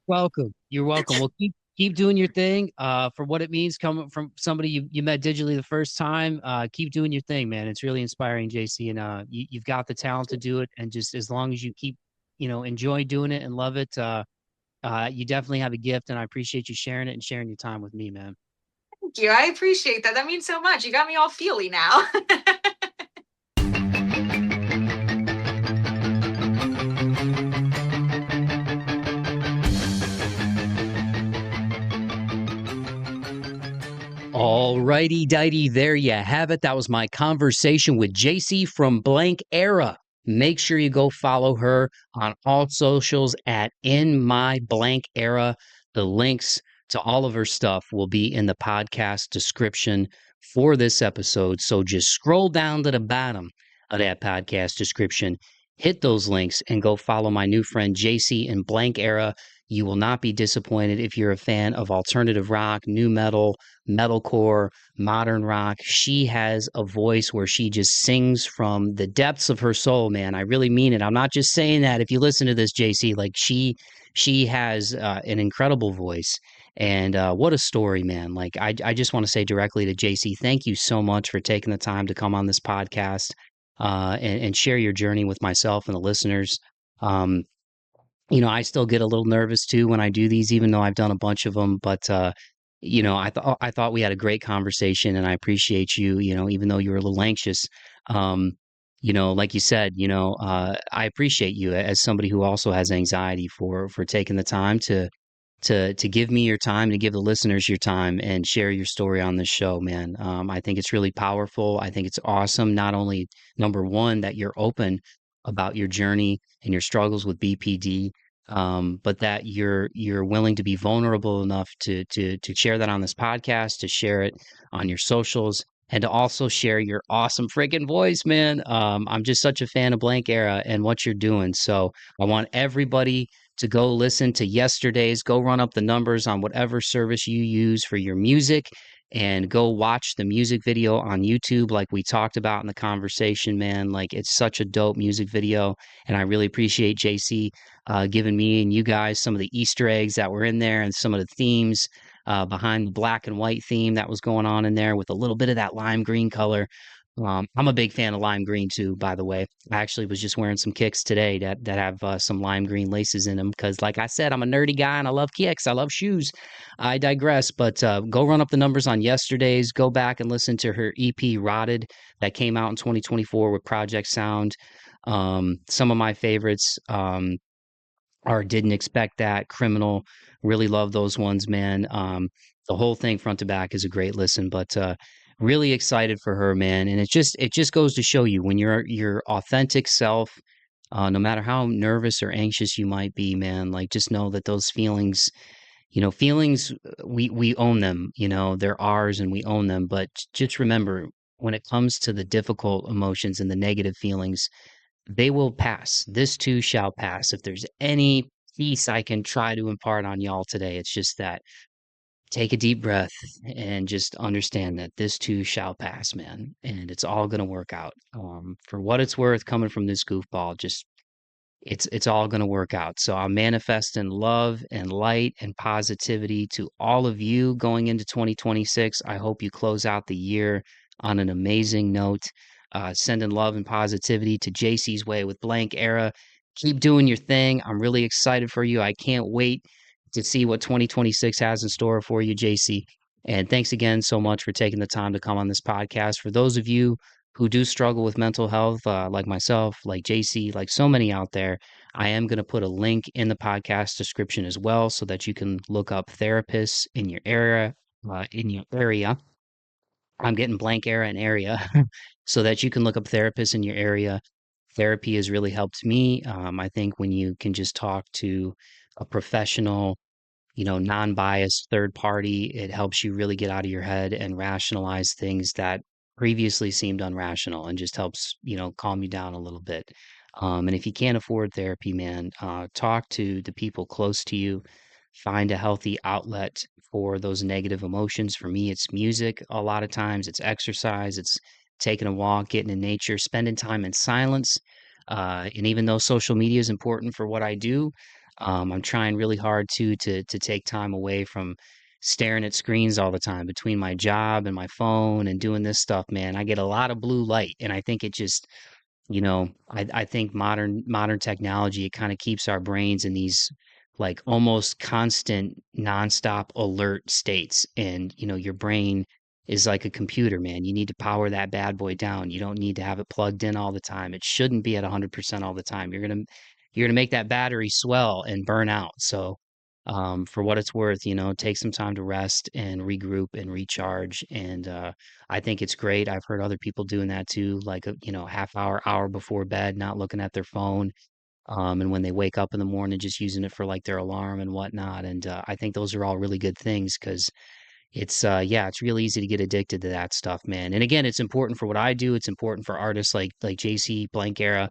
Speaker 1: welcome. You're welcome. Well, keep doing your thing. For what it means coming from somebody you met digitally the first time. Keep doing your thing, man. It's really inspiring, JC, and you've got the talent to do it. And just as long as you keep, enjoy doing it and love it, you definitely have a gift. And I appreciate you sharing it and sharing your time with me, man.
Speaker 2: Thank you. I appreciate that. That means so much. You got me all feely now.
Speaker 1: All righty, dighty, there you have it. That was my conversation with Jaycee from Blank Era. Make sure you go follow her on all socials at In My Blank Era. The links to all of her stuff will be in the podcast description for this episode. So just scroll down to the bottom of that podcast description, hit those links, and go follow my new friend Jaycee in Blank Era. You will not be disappointed if you're a fan of alternative rock, new metal, metalcore, modern rock. She has a voice where she just sings from the depths of her soul, man. I really mean it. I'm not just saying that. If you listen to this, JC, like she has an incredible voice. And what a story, man. Like I just want to say directly to JC, thank you so much for taking the time to come on this podcast and share your journey with myself and the listeners. Um, I still get a little nervous too when I do these, even though I've done a bunch of them. But I thought we had a great conversation, and I appreciate you. Even though you were a little anxious, like you said, I appreciate you as somebody who also has anxiety for taking the time to give me your time, to give the listeners your time, and share your story on this show, man. I think it's really powerful. I think it's awesome. Not only number one that you're open about your journey and your struggles with BPD, but that you're willing to be vulnerable enough to share that on this podcast, to share it on your socials, and to also share your awesome freaking voice, man. I'm just such a fan of Blank Era and what you're doing. So I want everybody to go listen to Yesterdaze. Go run up the numbers on whatever service you use for your music and go watch the music video on YouTube, like we talked about in the conversation, man. Like, it's such a dope music video. And I really appreciate Jaycee giving me and you guys some of the Easter eggs that were in there and some of the themes behind the black and white theme that was going on in there with a little bit of that lime green color. I'm a big fan of lime green too, by the way. I actually was just wearing some kicks today that have some lime green laces in them because, like I said, I'm a nerdy guy and I love kicks. I love shoes. I digress, but go run up the numbers on Yesterdaze. Go back and listen to her EP Rotted that came out in 2024 with Project Sound. Some of my favorites are Didn't Expect That, Criminal. Really love those ones, man. The whole thing front to back is a great listen, but really excited for her, man. And it just goes to show you when you're your authentic self, no matter how nervous or anxious you might be, man, like just know that those feelings, feelings we own them, they're ours and we own them. But just remember when it comes to the difficult emotions and the negative feelings, they will pass. This too shall pass. If there's any peace I can try to impart on y'all today, it's just that take a deep breath and just understand that this too shall pass, man. And it's all going to work out. For what it's worth, coming from this goofball, just it's all going to work out. So I'm manifesting love and light and positivity to all of you going into 2026. I hope you close out the year on an amazing note. Sending love and positivity to Jaycee's Way with Blank Era. Keep doing your thing. I'm really excited for you. I can't wait to see what 2026 has in store for you, Jaycee. And thanks again so much for taking the time to come on this podcast. For those of you who do struggle with mental health, like myself, like Jaycee, like so many out there, I am going to put a link in the podcast description as well so that you can look up therapists in your area. I'm getting blank era and area so that you can look up therapists in your area. Therapy has really helped me. I think when you can just talk to a professional, non-biased third party, it helps you really get out of your head and rationalize things that previously seemed unrational and just helps, calm you down a little bit. And if you can't afford therapy, man, talk to the people close to you. Find a healthy outlet for those negative emotions. For me, it's music. A lot of times it's exercise. It's taking a walk, getting in nature, spending time in silence. And even though social media is important for what I do, I'm trying really hard to take time away from staring at screens all the time between my job and my phone and doing this stuff, man. I get a lot of blue light, and I think it just, I think modern technology, it kind of keeps our brains in these like almost constant nonstop alert states. And your brain is like a computer, man. You need to power that bad boy down. You don't need to have it plugged in all the time. It shouldn't be at 100% all the time. You're gonna make that battery swell and burn out. So for what it's worth, take some time to rest and regroup and recharge. And I think it's great. I've heard other people doing that too, like a half hour before bed, not looking at their phone. And when they wake up in the morning, just using it for like their alarm and whatnot. And I think those are all really good things because it's real easy to get addicted to that stuff, man. And again, it's important for what I do. It's important for artists like Jaycee, Blank Era,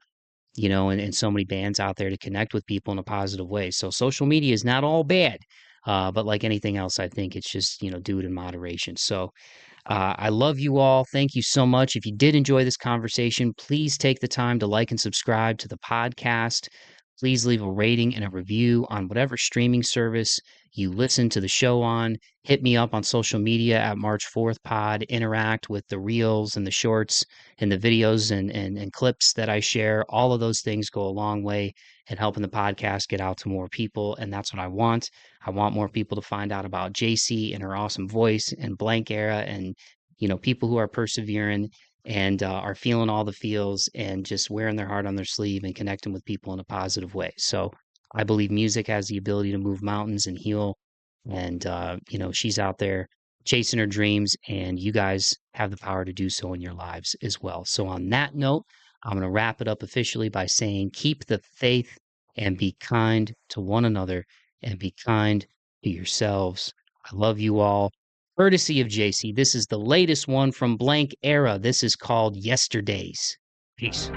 Speaker 1: and so many bands out there to connect with people in a positive way. So social media is not all bad. But like anything else, I think it's just, do it in moderation. So I love you all. Thank you so much. If you did enjoy this conversation, please take the time to like and subscribe to the podcast. Please leave a rating and a review on whatever streaming service you listen to the show on. Hit me up on social media at March 4th Pod. Interact with the reels and the shorts and the videos and clips that I share. All of those things go a long way in helping the podcast get out to more people. And that's what I want. I want more people to find out about Jaycee and her awesome voice and Blank Era and, people who are persevering and are feeling all the feels and just wearing their heart on their sleeve and connecting with people in a positive way. So I believe music has the ability to move mountains and heal. And, she's out there chasing her dreams, and you guys have the power to do so in your lives as well. So on that note, I'm going to wrap it up officially by saying keep the faith and be kind to one another and be kind to yourselves. I love you all. Courtesy of Jaycee, this is the latest one from Blank Era. This is called Yesterdaze. Peace.